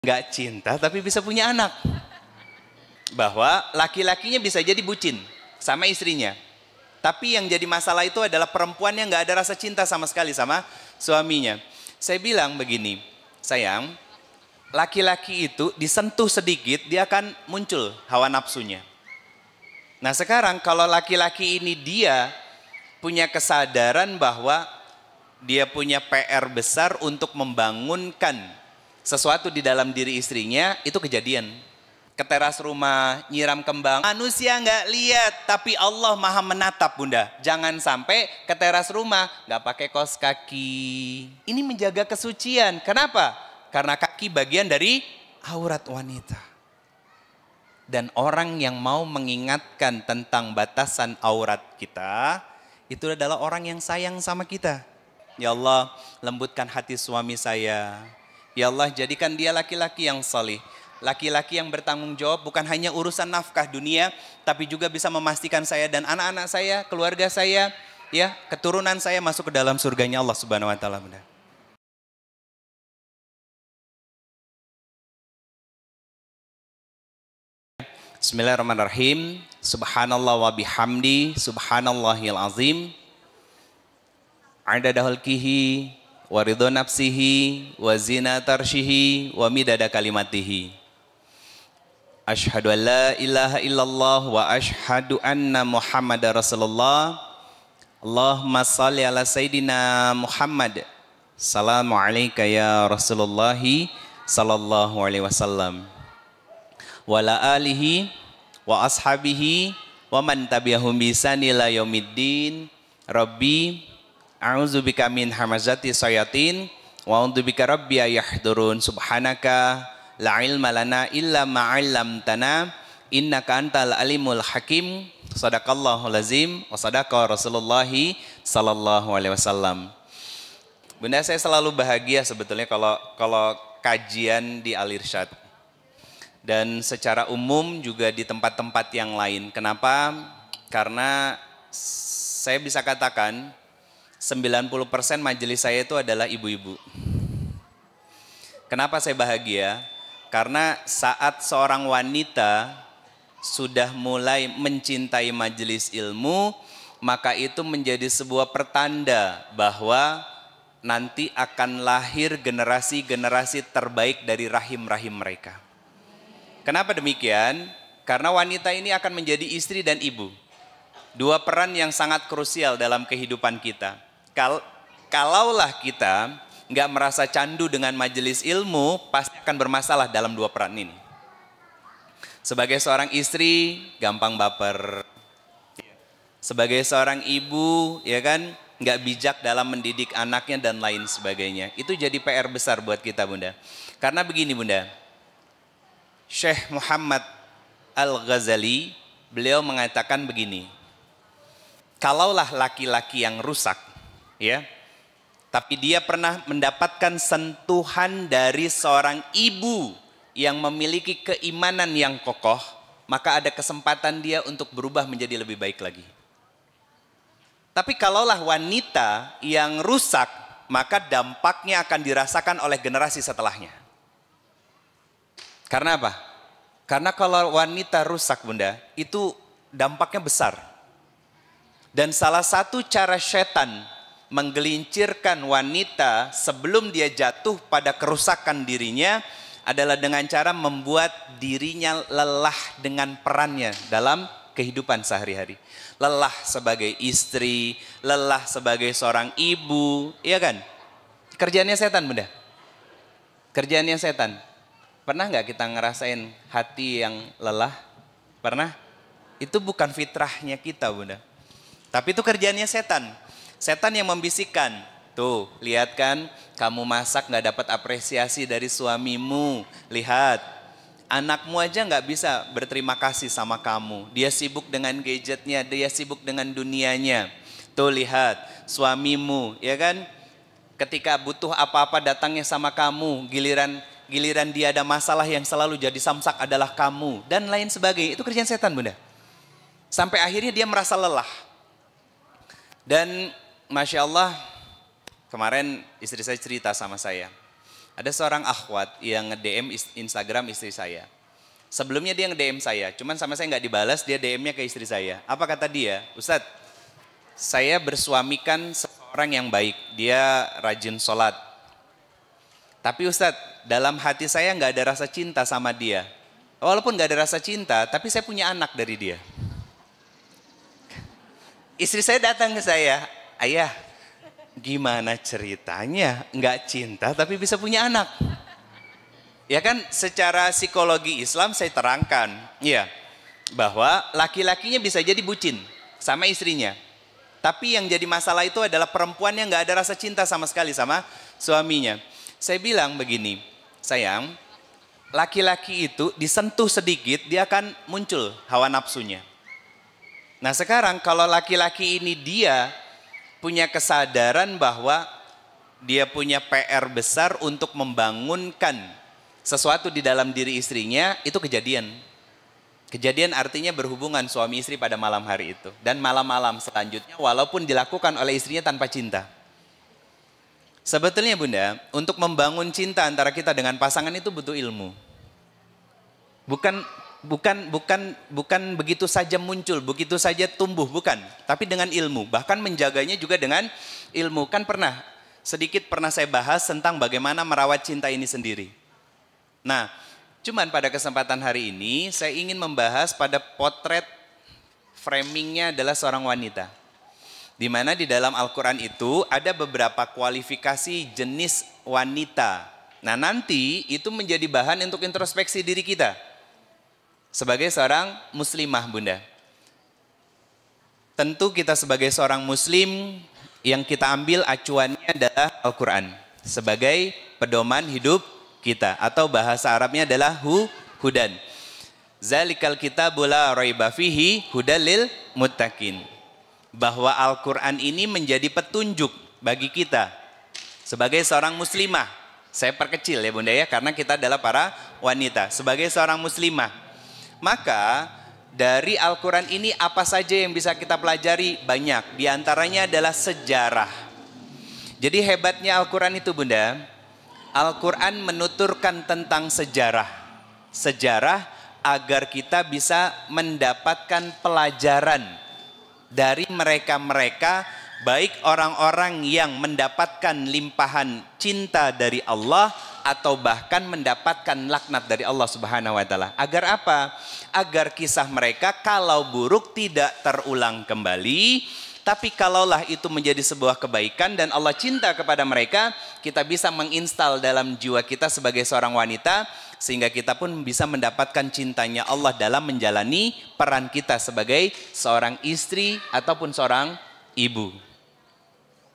nggak cinta tapi bisa punya anak. Bahwa laki-lakinya bisa jadi bucin sama istrinya. Tapi yang jadi masalah itu adalah perempuan yang nggak ada rasa cinta sama sekali sama suaminya. Saya bilang begini, sayang, laki-laki itu disentuh sedikit dia akan muncul hawa nafsunya. Nah sekarang kalau laki-laki ini dia punya kesadaran bahwa dia punya PR besar untuk membangunkan sesuatu di dalam diri istrinya, itu kejadian. Ke teras rumah, nyiram kembang. Manusia nggak lihat, tapi Allah maha menatap bunda. Jangan sampai ke teras rumah, nggak pakai kaos kaki. Ini menjaga kesucian. Kenapa? Karena kaki bagian dari aurat wanita. Dan orang yang mau mengingatkan tentang batasan aurat kita, itu adalah orang yang sayang sama kita. Ya Allah, lembutkan hati suami saya. Ya Allah, jadikan dia laki-laki yang salih. Laki-laki yang bertanggung jawab bukan hanya urusan nafkah dunia, tapi juga bisa memastikan saya dan anak-anak saya, keluarga saya, ya, keturunan saya masuk ke dalam surganya Allah Subhanahu wa taala. Bismillahirrahmanirrahim. Subhanallah wa bihamdi, subhanallahil azim. Adada khalqihi wa ridha nafsihi wa zinata arsyihi wa midada kalimatihi. Asyhadu an la ilaha illallah wa asyhadu anna Muhammadar Rasulullah. Allahumma shalli ala Sayyidina Muhammad. Assalamu alayka ya Rasulullah sallallahu alaihi wasallam. Wa ala alihi wa ashabihi wa man tabi'ahum bi ihsan ila yaumiddin. Rabbi a'udzubika min hamazati syayatin wa a'udzubika rabbi ayahdurun. Subhanaka la ilma lana illa ma 'allamtana innaka antal alimul hakim. Shadaqallahul azim wa shadaqa Rasulullah sallallahu alaihi wasallam. Bunda, saya selalu bahagia sebetulnya kalau kajian di Al Irsyad. Dan secara umum juga di tempat-tempat yang lain. Kenapa? Karena saya bisa katakan 90% majelis saya itu adalah ibu-ibu. Kenapa saya bahagia? Karena saat seorang wanita sudah mulai mencintai majelis ilmu, maka itu menjadi sebuah pertanda bahwa nanti akan lahir generasi-generasi terbaik dari rahim-rahim mereka. Kenapa demikian? Karena wanita ini akan menjadi istri dan ibu. Dua peran yang sangat krusial dalam kehidupan kita. Kalaulah kita nggak merasa candu dengan majelis ilmu, pasti akan bermasalah dalam dua peran ini. Sebagai seorang istri, gampang baper. Sebagai seorang ibu, ya kan, nggak bijak dalam mendidik anaknya dan lain sebagainya. Itu jadi PR besar buat kita, Bunda. Karena begini, Bunda. Syekh Muhammad Al-Ghazali, beliau mengatakan begini. Kalaulah laki-laki yang rusak, ya, tapi dia pernah mendapatkan sentuhan dari seorang ibu yang memiliki keimanan yang kokoh, maka ada kesempatan dia untuk berubah menjadi lebih baik lagi. Tapi kalaulah wanita yang rusak, maka dampaknya akan dirasakan oleh generasi setelahnya. Karena apa? Karena kalau wanita rusak, Bunda, itu dampaknya besar. Dan salah satu cara setan menggelincirkan wanita sebelum dia jatuh pada kerusakan dirinya adalah dengan cara membuat dirinya lelah dengan perannya dalam kehidupan sehari-hari. Lelah sebagai istri, lelah sebagai seorang ibu, iya kan? Kerjaannya setan, Bunda. Kerjaannya setan. Pernah nggak kita ngerasain hati yang lelah? Pernah? Itu bukan fitrahnya kita, Bunda. Tapi itu kerjaannya setan. Setan yang membisikkan. Tuh, lihat kan, kamu masak nggak dapat apresiasi dari suamimu. Lihat, anakmu aja nggak bisa berterima kasih sama kamu. Dia sibuk dengan gadgetnya, dia sibuk dengan dunianya. Tuh lihat, suamimu, ya kan? Ketika butuh apa-apa datangnya sama kamu, giliran dia ada masalah yang selalu jadi samsak adalah kamu, dan lain sebagainya. Itu kerjaan setan, Bunda. Sampai akhirnya dia merasa lelah. Dan Masya Allah, kemarin istri saya cerita sama saya. Ada seorang akhwat yang nge-DM Instagram istri saya. Sebelumnya dia nge-DM saya, cuman sama saya nggak dibalas, dia DM-nya ke istri saya. Apa kata dia? Ustadz, saya bersuamikan seorang yang baik, dia rajin sholat. Tapi Ustadz, dalam hati saya nggak ada rasa cinta sama dia. Walaupun nggak ada rasa cinta, tapi saya punya anak dari dia. Istri saya datang ke saya, ayah, gimana ceritanya nggak cinta tapi bisa punya anak? Ya kan, secara psikologi Islam saya terangkan, ya, bahwa laki-lakinya bisa jadi bucin sama istrinya. Tapi yang jadi masalah itu adalah perempuan yang nggak ada rasa cinta sama sekali sama suaminya. Saya bilang begini, sayang, laki-laki itu disentuh sedikit dia akan muncul hawa nafsunya. Nah sekarang kalau laki-laki ini dia punya kesadaran bahwa dia punya PR besar untuk membangunkan sesuatu di dalam diri istrinya, itu kejadian. Kejadian artinya berhubungan suami istri pada malam hari itu. Dan malam-malam selanjutnya walaupun dilakukan oleh istrinya tanpa cinta. Sebetulnya Bunda, untuk membangun cinta antara kita dengan pasangan itu butuh ilmu. Bukan begitu saja muncul, begitu saja tumbuh, bukan. Tapi dengan ilmu, bahkan menjaganya juga dengan ilmu. Kan sedikit pernah saya bahas tentang bagaimana merawat cinta ini sendiri. Nah, cuman pada kesempatan hari ini saya ingin membahas pada potret framingnya adalah seorang wanita. Di mana di dalam Al-Quran itu ada beberapa kualifikasi jenis wanita. Nah nanti itu menjadi bahan untuk introspeksi diri kita. Sebagai seorang muslimah Bunda. Tentu kita sebagai seorang muslim yang kita ambil acuannya adalah Al-Quran. Sebagai pedoman hidup kita. Atau bahasa Arabnya adalah hudan. Zalikal kitabul la raiba fihi hudal lil muttaqin. Bahwa Al-Quran ini menjadi petunjuk bagi kita sebagai seorang muslimah. Saya perkecil ya Bunda ya, karena kita adalah para wanita. Sebagai seorang muslimah, maka dari Al-Quran ini apa saja yang bisa kita pelajari? Banyak, di antaranya adalah sejarah. Jadi hebatnya Al-Quran itu Bunda, Al-Quran menuturkan tentang sejarah. Sejarah agar kita bisa mendapatkan pelajaran dari mereka-mereka, baik orang-orang yang mendapatkan limpahan cinta dari Allah atau bahkan mendapatkan laknat dari Allah Subhanahu wa taala. Agar apa? Agar kisah mereka kalau buruk tidak terulang kembali, tapi kalaulah itu menjadi sebuah kebaikan dan Allah cinta kepada mereka, kita bisa menginstal dalam jiwa kita sebagai seorang wanita, sehingga kita pun bisa mendapatkan cintanya Allah dalam menjalani peran kita sebagai seorang istri ataupun seorang ibu.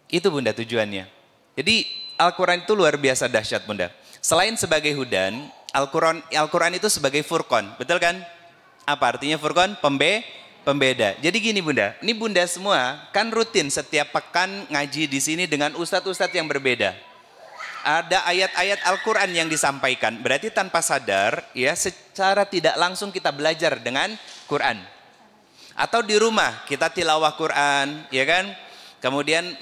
Itu Bunda tujuannya. Jadi Al-Quran itu luar biasa dahsyat Bunda. Selain sebagai hudan, Al-Quran itu sebagai furqan, betul kan? Apa artinya furqan? Pembeda. Jadi gini Bunda, ini Bunda semua kan rutin setiap pekan ngaji di sini dengan ustadz-ustadz yang berbeda. Ada ayat-ayat Al-Quran yang disampaikan. Berarti tanpa sadar, ya, secara tidak langsung kita belajar dengan Quran. Atau di rumah kita tilawah Quran, ya kan? Kemudian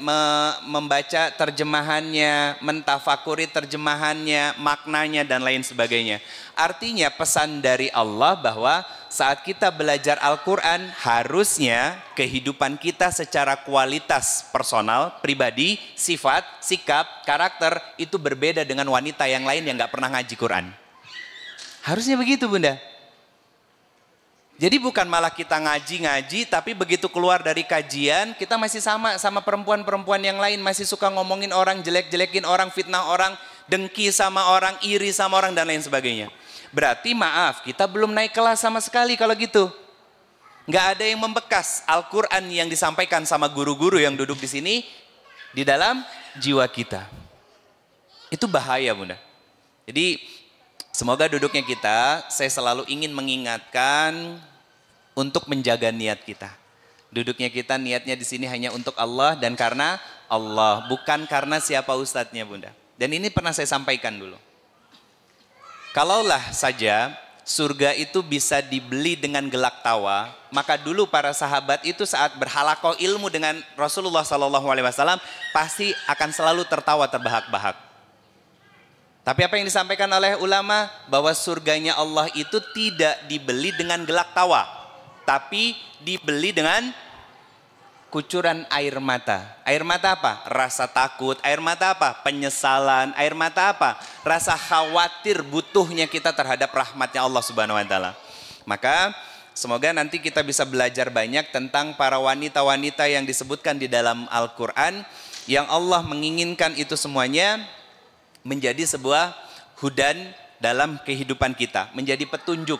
membaca terjemahannya, mentafakuri terjemahannya, maknanya dan lain sebagainya. Artinya pesan dari Allah bahwa saat kita belajar Al-Quran, harusnya kehidupan kita secara kualitas personal, pribadi, sifat, sikap, karakter itu berbeda dengan wanita yang lain yang gak pernah ngaji Quran. Harusnya begitu Bunda. Jadi bukan malah kita ngaji-ngaji, tapi begitu keluar dari kajian, kita masih sama perempuan-perempuan yang lain, masih suka ngomongin orang, jelek-jelekin orang, fitnah orang, dengki sama orang, iri sama orang, dan lain sebagainya. Berarti maaf, kita belum naik kelas sama sekali kalau gitu. Nggak ada yang membekas Al-Quran yang disampaikan sama guru-guru yang duduk di sini, di dalam jiwa kita. Itu bahaya Bunda. Jadi semoga duduknya kita, saya selalu ingin mengingatkan untuk menjaga niat kita. Duduknya kita niatnya di sini hanya untuk Allah dan karena Allah, bukan karena siapa ustadznya Bunda. Dan ini pernah saya sampaikan dulu. Kalaulah saja surga itu bisa dibeli dengan gelak tawa, maka dulu para sahabat itu saat berhalakoh ilmu dengan Rasulullah SAW pasti akan selalu tertawa terbahak-bahak. Tapi apa yang disampaikan oleh ulama? Bahwa surganya Allah itu tidak dibeli dengan gelak tawa, tapi dibeli dengan kucuran air mata. Air mata apa? Rasa takut. Air mata apa? Penyesalan. Air mata apa? Rasa khawatir butuhnya kita terhadap rahmatnya Allah Subhanahu wa taala. Maka semoga nanti kita bisa belajar banyak tentang para wanita-wanita yang disebutkan di dalam Al-Quran, yang Allah menginginkan itu semuanya menjadi sebuah hudan dalam kehidupan kita, menjadi petunjuk.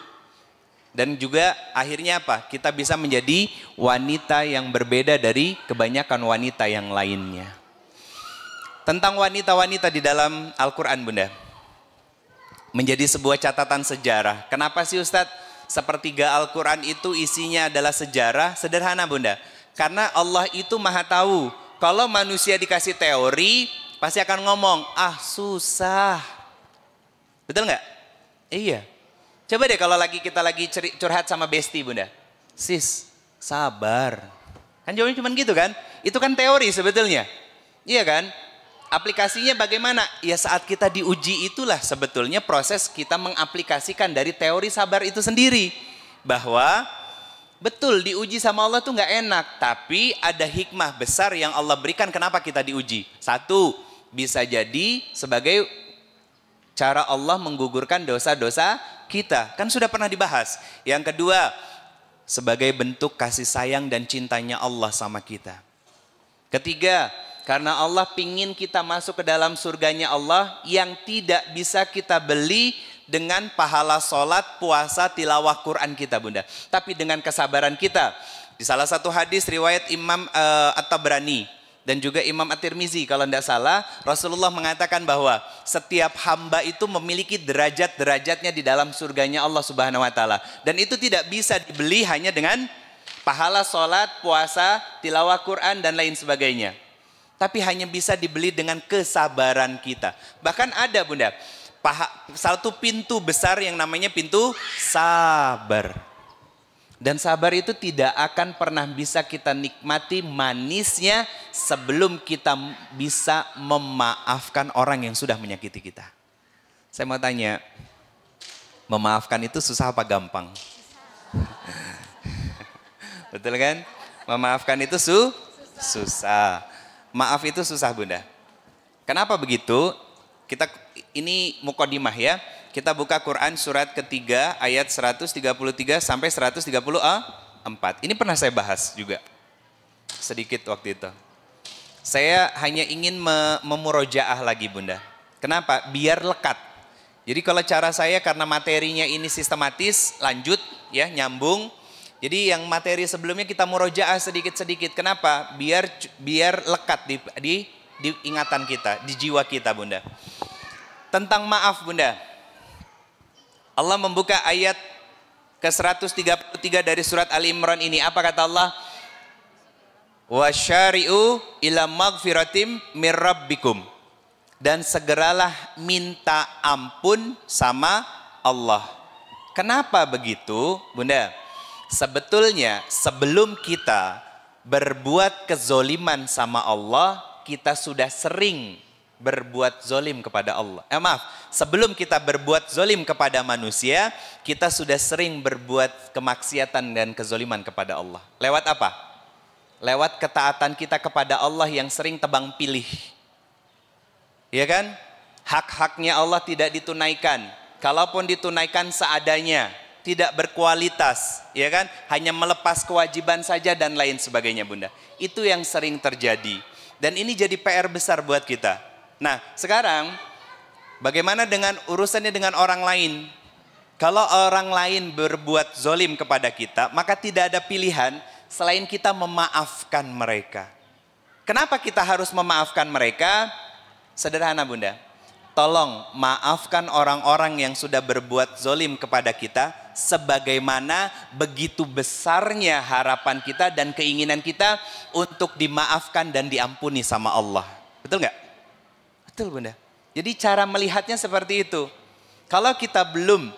Dan juga akhirnya apa? Kita bisa menjadi wanita yang berbeda dari kebanyakan wanita yang lainnya. Tentang wanita-wanita di dalam Al-Quran, Bunda, menjadi sebuah catatan sejarah. Kenapa sih Ustadz? Sepertiga Al-Quran itu isinya adalah sejarah. Sederhana, Bunda. Karena Allah itu maha tahu. Kalau manusia dikasih teori, pasti akan ngomong, ah susah. Betul nggak? Iya. Coba deh kalau kita lagi curhat sama Besti, Bunda. Sis, sabar. Kan jawabnya cuma gitu kan? Itu kan teori sebetulnya. Iya kan? Aplikasinya bagaimana? Ya saat kita diuji itulah sebetulnya proses kita mengaplikasikan dari teori sabar itu sendiri. Bahwa betul diuji sama Allah tuh nggak enak. Tapi ada hikmah besar yang Allah berikan kenapa kita diuji. Satu, bisa jadi sebagai cara Allah menggugurkan dosa-dosa kita. Kan sudah pernah dibahas. Yang kedua, sebagai bentuk kasih sayang dan cintanya Allah sama kita. Ketiga, karena Allah pingin kita masuk ke dalam surganya Allah yang tidak bisa kita beli dengan pahala sholat, puasa, tilawah Quran kita, Bunda. Tapi dengan kesabaran kita. Di salah satu hadis riwayat Imam At-Tabrani dan juga Imam At-Tirmizi kalau tidak salah, Rasulullah mengatakan bahwa setiap hamba itu memiliki derajat-derajatnya di dalam surganya Allah Subhanahu wa taala. Dan itu tidak bisa dibeli hanya dengan pahala sholat, puasa, tilawah Quran dan lain sebagainya. Tapi hanya bisa dibeli dengan kesabaran kita. Bahkan ada, Bunda, satu pintu besar yang namanya pintu sabar. Dan sabar itu tidak akan pernah bisa kita nikmati manisnya sebelum kita bisa memaafkan orang yang sudah menyakiti kita. Saya mau tanya, memaafkan itu susah apa gampang? Betul kan? Memaafkan itu susah. Maaf itu susah, Bunda. Kenapa begitu? Ini mukadimah ya. Kita buka Quran surat ketiga ayat 133 sampai 134. Ini pernah saya bahas juga sedikit waktu itu. Saya hanya ingin memurojaah lagi, Bunda. Kenapa? Biar lekat. Jadi kalau cara saya karena materinya ini sistematis, lanjut ya, nyambung. Jadi yang materi sebelumnya kita murojaah sedikit-sedikit. Kenapa? Biar lekat di ingatan kita, di jiwa kita, Bunda. Tentang maaf, Bunda. Allah membuka ayat ke-133 dari surat Ali Imran ini. Apa kata Allah? Wasyari'u ila magfiratim mir rabbikum. Dan segeralah minta ampun sama Allah. Kenapa begitu, Bunda? Sebetulnya sebelum kita berbuat kezoliman sama Allah, kita sudah sering berbuat zolim kepada Allah. Sebelum kita berbuat zolim kepada manusia, kita sudah sering berbuat kemaksiatan dan kezoliman kepada Allah. Lewat apa? Lewat ketaatan kita kepada Allah yang sering tebang pilih. Ya kan? Hak-haknya Allah tidak ditunaikan. Kalaupun ditunaikan seadanya, tidak berkualitas, ya kan? Hanya melepas kewajiban saja dan lain sebagainya, Bunda. Itu yang sering terjadi. Dan ini jadi PR besar buat kita. Nah, sekarang bagaimana dengan urusannya dengan orang lain? Kalau orang lain berbuat zolim kepada kita, maka tidak ada pilihan selain kita memaafkan mereka. Kenapa kita harus memaafkan mereka? Sederhana, Bunda. Tolong maafkan orang-orang yang sudah berbuat zolim kepada kita, sebagaimana begitu besarnya harapan kita dan keinginan kita untuk dimaafkan dan diampuni sama Allah. Betul nggak? Betul, Bunda. Jadi cara melihatnya seperti itu. Kalau kita belum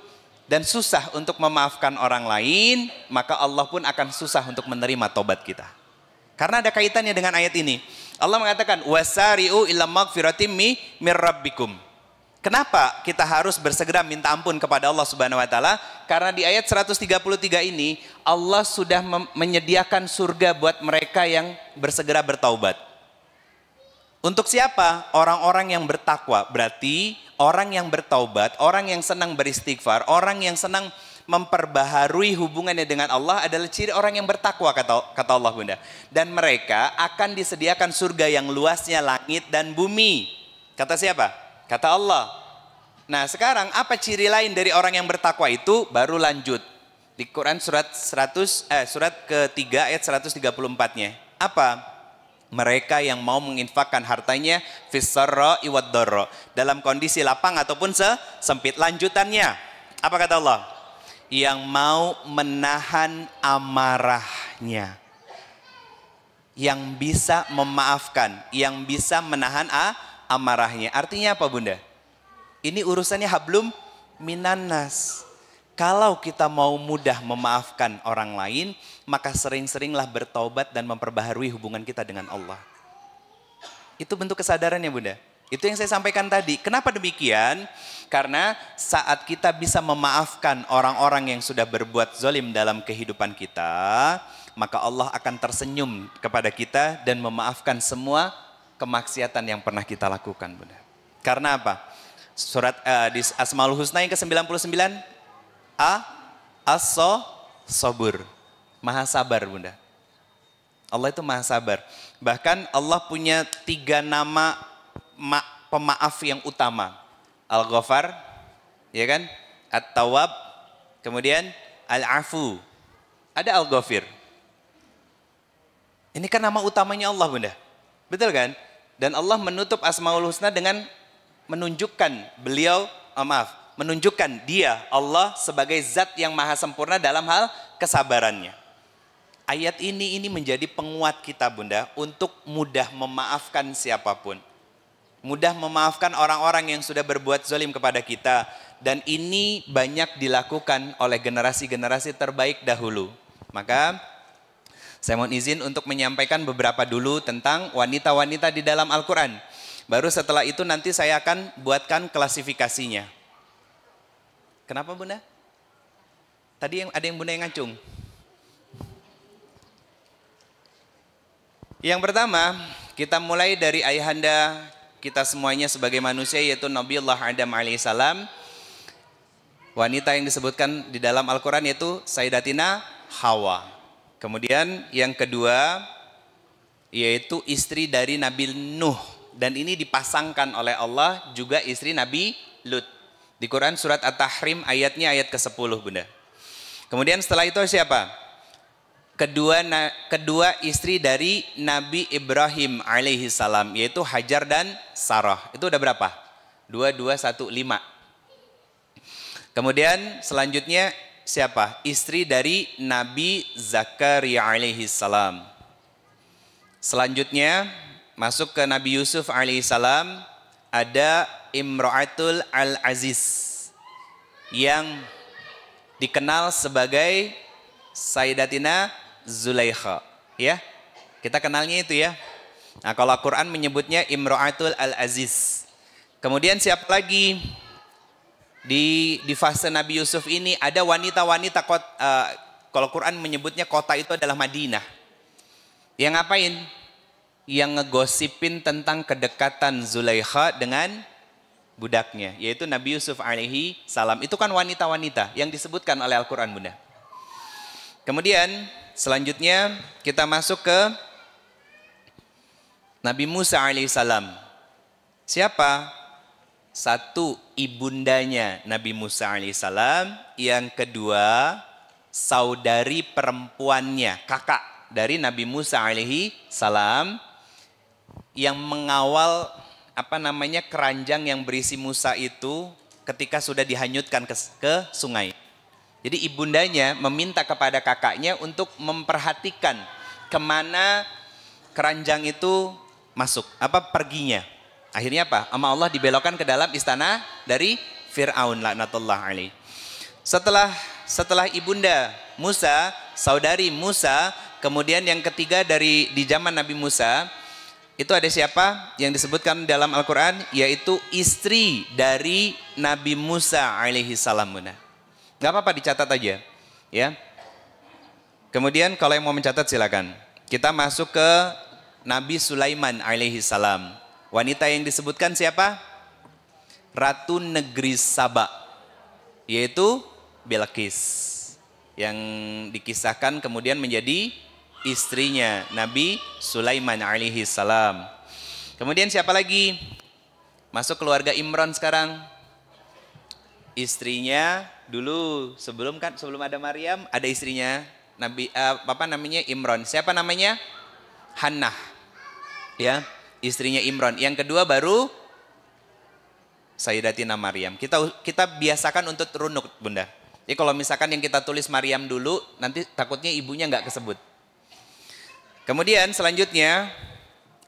dan susah untuk memaafkan orang lain, maka Allah pun akan susah untuk menerima tobat kita. Karena ada kaitannya dengan ayat ini. Allah mengatakan wasari'u ila magfiratim mir rabbikum. Kenapa kita harus bersegera minta ampun kepada Allah Subhanahu wa taala? Karena di ayat 133 ini Allah sudah menyediakan surga buat mereka yang bersegera bertaubat. Untuk siapa? Orang-orang yang bertakwa. Berarti orang yang bertaubat, orang yang senang beristighfar, orang yang senang memperbaharui hubungannya dengan Allah adalah ciri orang yang bertakwa, kata Allah Bunda. Dan mereka akan disediakan surga yang luasnya langit dan bumi. Kata siapa? Kata Allah. Nah sekarang apa ciri lain dari orang yang bertakwa itu? Baru lanjut di Quran surat ketiga ayat 134-nya. Apa? Mereka yang mau menginfakkan hartanya fis-sarra iwad dharra, dalam kondisi lapang ataupun sempit. Lanjutannya apa kata Allah? Yang mau menahan amarahnya, yang bisa memaafkan, yang bisa menahan amarahnya. Artinya apa Bunda? Ini urusannya hablum minannas. Kalau kita mau mudah memaafkan orang lain, maka sering-seringlah bertaubat dan memperbaharui hubungan kita dengan Allah. Itu bentuk kesadarannya Bunda. Itu yang saya sampaikan tadi. Kenapa demikian? Karena saat kita bisa memaafkan orang-orang yang sudah berbuat zalim dalam kehidupan kita, maka Allah akan tersenyum kepada kita dan memaafkan semua kemaksiatan yang pernah kita lakukan Bunda. Karena apa? Surat di Asmaul Husna yang ke-99 As-Sabur, Maha sabar Bunda. Allah itu Maha sabar. Bahkan Allah punya 3 nama pemaaf yang utama. Al-Ghafar, ya kan? At-Tawwab, kemudian Al-Afu. Ada Al-Ghafir. Ini kan nama utamanya Allah Bunda. Betul kan? Dan Allah menutup Asmaul Husna dengan menunjukkan menunjukkan dia Allah sebagai zat yang maha sempurna dalam hal kesabarannya. Ayat ini menjadi penguat kita Bunda untuk mudah memaafkan siapapun. Mudah memaafkan orang-orang yang sudah berbuat zalim kepada kita. Dan ini banyak dilakukan oleh generasi-generasi terbaik dahulu. Maka saya mohon izin untuk menyampaikan beberapa dulu tentang wanita-wanita di dalam Al-Quran. Baru setelah itu nanti saya akan buatkan klasifikasinya. Kenapa Bunda? Tadi ada yang Bunda yang ngacung. Yang pertama, kita mulai dari ayahanda kita semuanya sebagai manusia, yaitu Nabiullah Adam alaihissalam. Wanita yang disebutkan di dalam Al-Quran yaitu Sayyidatina Hawa. Kemudian yang kedua yaitu istri dari Nabi Nuh, dan ini dipasangkan oleh Allah juga istri Nabi Lut. Di Quran surat At-Tahrim ayatnya ayat ke-10 Bunda. Kemudian setelah itu siapa? Kedua istri dari Nabi Ibrahim alaihi salam, yaitu Hajar dan Sarah. Itu udah berapa? 2, 2, 1, 5. Kemudian selanjutnya siapa? Istri dari Nabi Zakaria alaihi salam. Selanjutnya masuk ke Nabi Yusuf alaihissalam, ada Imra'atul Al-Aziz yang dikenal sebagai Sayyidatina Zulaikha, ya. Kita kenalnya itu ya. Nah, kalau Al-Qur'an menyebutnya Imra'atul Al-Aziz. Kemudian siapa lagi? Di fase Nabi Yusuf ini ada wanita-wanita kalau Quran menyebutnya kota itu adalah Madinah. Yang ngapain? Yang ngegosipin tentang kedekatan Zulaikha dengan budaknya, yaitu Nabi Yusuf alaihi salam. Itu kan wanita-wanita yang disebutkan oleh Al-Quran Bunda. Kemudian selanjutnya kita masuk ke Nabi Musa alaihi salam. Siapa? Satu, ibundanya Nabi Musa alaihi salam. Yang kedua, saudari perempuannya, kakak dari Nabi Musa alaihi salam, yang mengawal keranjang yang berisi Musa itu ketika sudah dihanyutkan ke sungai. Jadi ibundanya meminta kepada kakaknya untuk memperhatikan kemana keranjang itu masuk, perginya. Akhirnya sama Allah dibelokkan ke dalam istana dari Fir'aun laknatullah alaih. Setelah ibunda Musa, saudari Musa, kemudian yang ketiga di zaman Nabi Musa, Itu ada siapa yang disebutkan dalam Al-Quran? Yaitu istri dari Nabi Musa alaihi salam. Gak apa-apa, dicatat aja. Ya. Kemudian kalau yang mau mencatat silakan. Kita masuk ke Nabi Sulaiman alaihi salam. Wanita yang disebutkan siapa? Ratu negeri Saba. Yaitu Bilqis. Yang dikisahkan kemudian menjadi istrinya Nabi Sulaiman alaihi salam. Kemudian siapa lagi? Masuk keluarga Imran sekarang. Istrinya dulu sebelum ada Maryam, ada istrinya Nabi Imran. Siapa namanya? Hannah. Ya, istrinya Imran. Yang kedua baru Sayyidatina Maryam. Kita biasakan untuk runuk, Bunda. Jadi kalau misalkan yang kita tulis Maryam dulu, nanti takutnya ibunya nggak kesebut. Kemudian selanjutnya,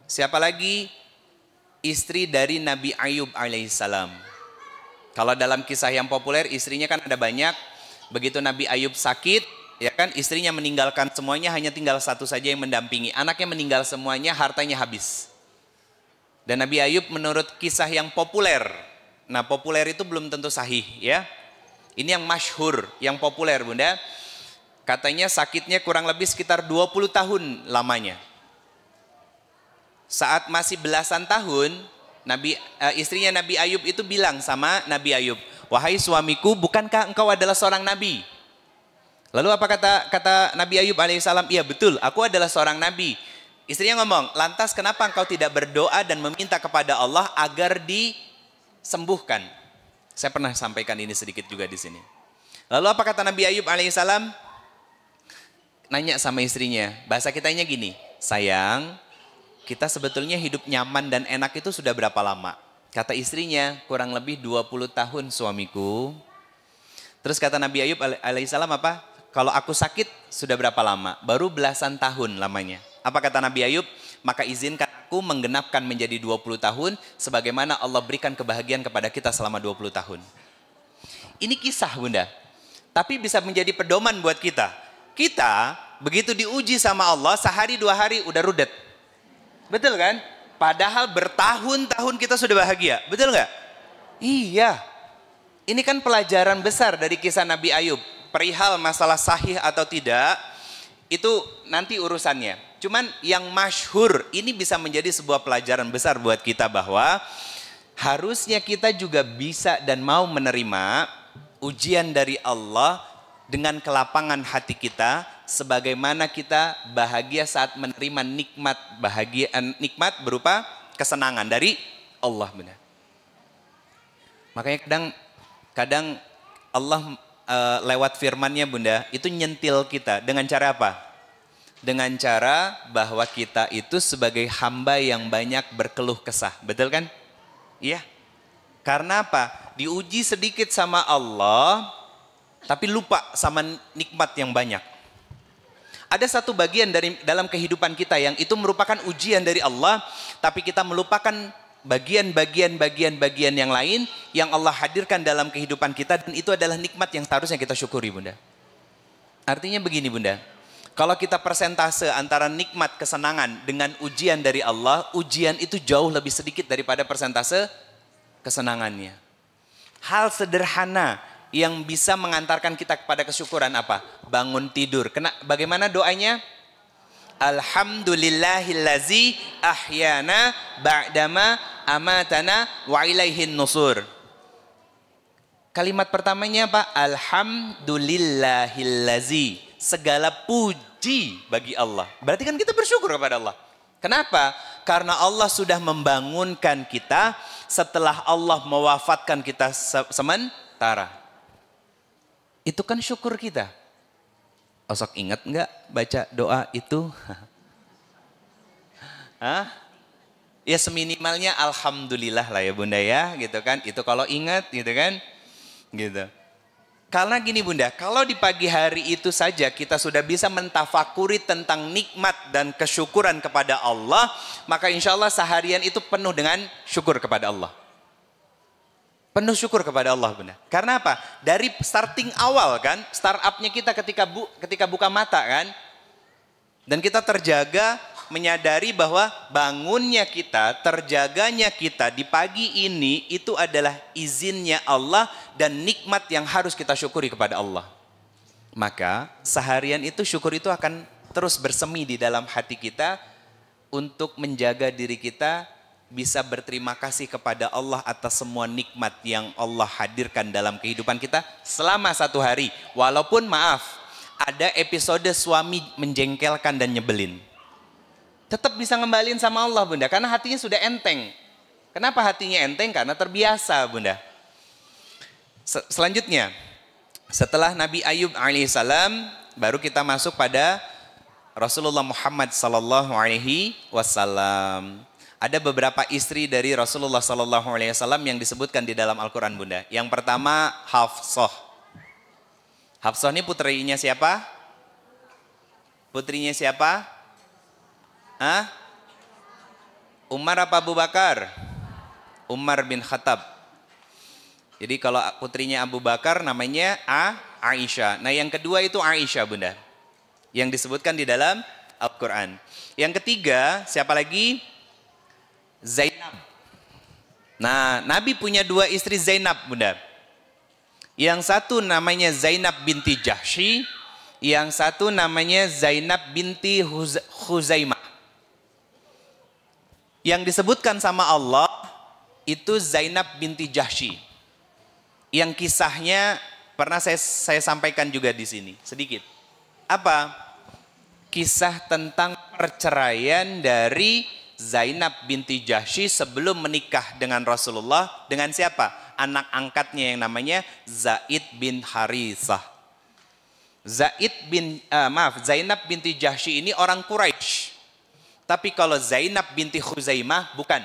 siapa lagi? Istri dari Nabi Ayub alaihissalam. Kalau dalam kisah yang populer, istrinya kan ada banyak. Begitu Nabi Ayub sakit, ya kan, istrinya meninggalkan semuanya, hanya tinggal satu saja yang mendampingi. Anaknya meninggal semuanya, hartanya habis. Dan Nabi Ayub menurut kisah yang populer. Nah, populer itu belum tentu sahih, ya. Ini yang masyhur, yang populer, Bunda. Katanya sakitnya kurang lebih sekitar 20 tahun lamanya. Saat masih belasan tahun, istrinya Nabi Ayub itu bilang sama Nabi Ayub, "Wahai suamiku, bukankah engkau adalah seorang nabi?" Lalu apa kata Nabi Ayub alaihissalam? "Iya betul, aku adalah seorang nabi." Istrinya ngomong, "Lantas kenapa engkau tidak berdoa dan meminta kepada Allah agar disembuhkan?" Saya pernah sampaikan ini sedikit juga di sini. Lalu apa kata Nabi Ayub alaihissalam? Nanya sama istrinya, bahasa kitanya gini, "Sayang, kita sebetulnya hidup nyaman dan enak itu sudah berapa lama?" Kata istrinya, "Kurang lebih 20 tahun suamiku." Terus kata Nabi Ayub alaihissalam apa? "Kalau aku sakit sudah berapa lama?" "Baru belasan tahun lamanya." Apa kata Nabi Ayub? "Maka izinkan aku menggenapkan menjadi 20 tahun sebagaimana Allah berikan kebahagiaan kepada kita selama 20 tahun. Ini kisah, Bunda. Tapi bisa menjadi pedoman buat kita. Kita begitu diuji sama Allah, sehari 2 hari udah rudet. Betul kan? Padahal bertahun-tahun kita sudah bahagia. Betul nggak? Iya. Ini kan pelajaran besar dari kisah Nabi Ayub. Perihal masalah sahih atau tidak, itu nanti urusannya. Cuman yang masyhur, ini bisa menjadi sebuah pelajaran besar buat kita bahwa harusnya kita juga bisa dan mau menerima ujian dari Allah dengan kelapangan hati kita, sebagaimana kita bahagia saat menerima nikmat berupa kesenangan dari Allah, benar. Makanya kadang Allah lewat firman-Nya, Bunda, itu nyentil kita dengan cara apa? Dengan cara bahwa kita itu sebagai hamba yang banyak berkeluh kesah, betul kan? Iya. Karena apa? Diuji sedikit sama Allah, tapi lupa sama nikmat yang banyak. Ada satu bagian dalam kehidupan kita yang itu merupakan ujian dari Allah, tapi kita melupakan bagian yang lain yang Allah hadirkan dalam kehidupan kita, dan itu adalah nikmat yang seharusnya kita syukuri, Bunda. Artinya begini, Bunda. Kalau kita persentase antara nikmat kesenangan dengan ujian dari Allah, ujian itu jauh lebih sedikit daripada persentase kesenangannya. Hal sederhana yang bisa mengantarkan kita kepada kesyukuran apa? Bangun tidur. Bagaimana doanya? Alhamdulillahillazi ahyana ba'dama amatana wa ilaihin nusur. Kalimat pertamanya apa? Alhamdulillahillazi. Segala puji bagi Allah. Berarti kan kita bersyukur kepada Allah. Kenapa? Karena Allah sudah membangunkan kita setelah Allah mewafatkan kita sementara. Itu kan syukur kita. Osok ingat nggak baca doa itu? Hah? Ya seminimalnya alhamdulillah lah ya Bunda ya, gitu kan. Itu kalau ingat gitu kan. Gitu. Karena gini Bunda, kalau di pagi hari itu saja kita sudah bisa mentafakuri tentang nikmat dan kesyukuran kepada Allah, maka insya Allah seharian itu penuh dengan syukur kepada Allah. Penuh syukur kepada Allah Bunda. Karena apa? Dari starting awal kan, startupnya kita ketika buka mata kan, dan kita terjaga menyadari bahwa bangunnya kita, terjaganya kita di pagi ini itu adalah izinnya Allah dan nikmat yang harus kita syukuri kepada Allah. Maka seharian itu syukur itu akan terus bersemi di dalam hati kita untuk menjaga diri kita bisa berterima kasih kepada Allah atas semua nikmat yang Allah hadirkan dalam kehidupan kita selama satu hari. Walaupun maaf, ada episode suami menjengkelkan dan nyebelin. Tetap bisa ngembalin sama Allah bunda, karena hatinya sudah enteng. Kenapa hatinya enteng? Karena terbiasa bunda. Selanjutnya, setelah Nabi Ayub alaihissalam, baru kita masuk pada Rasulullah Muhammad sallallahu alaihi wasallam. Ada beberapa istri dari Rasulullah sallallahu alaihi wasallam yang disebutkan di dalam Al-Quran bunda. Yang pertama Hafsah. Hafsah ini putrinya siapa? Putrinya siapa? Hah? Umar apa Abu Bakar? Umar bin Khattab. Jadi kalau putrinya Abu Bakar namanya Aisyah. Nah yang kedua itu Aisyah bunda. Yang disebutkan di dalam Al-Quran. Yang ketiga siapa lagi? Zainab. Nah Nabi punya dua istri Zainab bunda. Yang satu namanya Zainab binti Jahsy, yang satu namanya Zainab binti Khuzaimah. Yang disebutkan sama Allah itu Zainab binti Jahsy. Yang kisahnya pernah saya sampaikan juga di sini sedikit. Apa? Kisah tentang perceraian dari Zainab binti Jahsy sebelum menikah dengan Rasulullah dengan siapa? Anak angkatnya yang namanya Zaid bin Harithah. Zainab binti Jahsy ini orang Quraisy. Tapi kalau Zainab binti Khuzaimah bukan.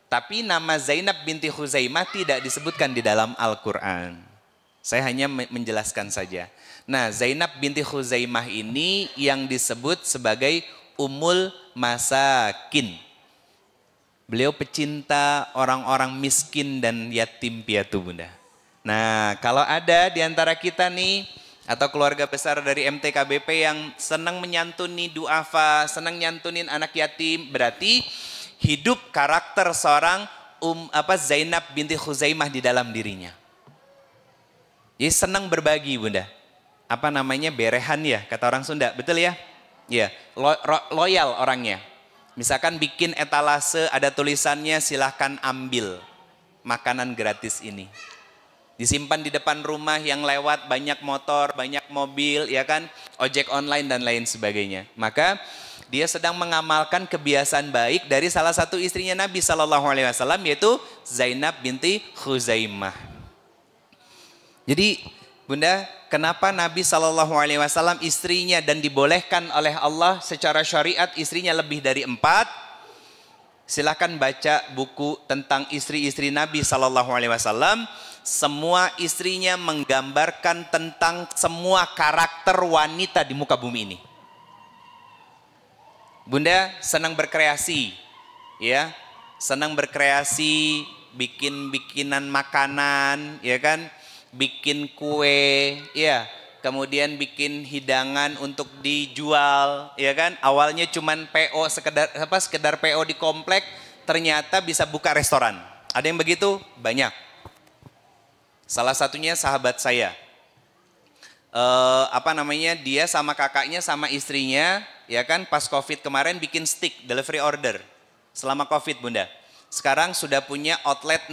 Tapi nama Zainab binti Khuzaimah tidak disebutkan di dalam Al-Quran. Saya hanya menjelaskan saja. Nah Zainab binti Khuzaimah ini yang disebut sebagai Ummul Masakin. Beliau pecinta orang-orang miskin dan yatim piatu bunda. Nah kalau ada di antara kita nih atau keluarga besar dari MTKBP yang senang menyantuni duafa, senang nyantunin anak yatim, berarti hidup karakter seorang Zainab binti Khuzaimah di dalam dirinya. Jadi senang berbagi bunda. Apa namanya berehan ya kata orang Sunda, betul ya? Ya, loyal orangnya. Misalkan bikin etalase ada tulisannya silahkan ambil makanan gratis ini. Disimpan di depan rumah yang lewat banyak motor, banyak mobil, ya kan, ojek online dan lain sebagainya. Maka dia sedang mengamalkan kebiasaan baik dari salah satu istrinya Nabi SAW yaitu Zainab binti Khuzaimah. Jadi bunda, kenapa Nabi SAW istrinya dan dibolehkan oleh Allah secara syariat istrinya lebih dari 4? Silahkan baca buku tentang istri-istri Nabi SAW. Semua istrinya menggambarkan tentang semua karakter wanita di muka bumi ini. Bunda senang berkreasi, ya, senang berkreasi, bikin-bikinan makanan, ya kan, bikin kue, ya, kemudian bikin hidangan untuk dijual, ya kan. Awalnya cuman PO sekedar PO di komplek, ternyata bisa buka restoran. Ada yang begitu? Banyak. Salah satunya sahabat saya. Dia sama kakaknya sama istrinya, ya kan, pas Covid kemarin bikin stick delivery order. Selama Covid, Bunda. Sekarang sudah punya outlet 6.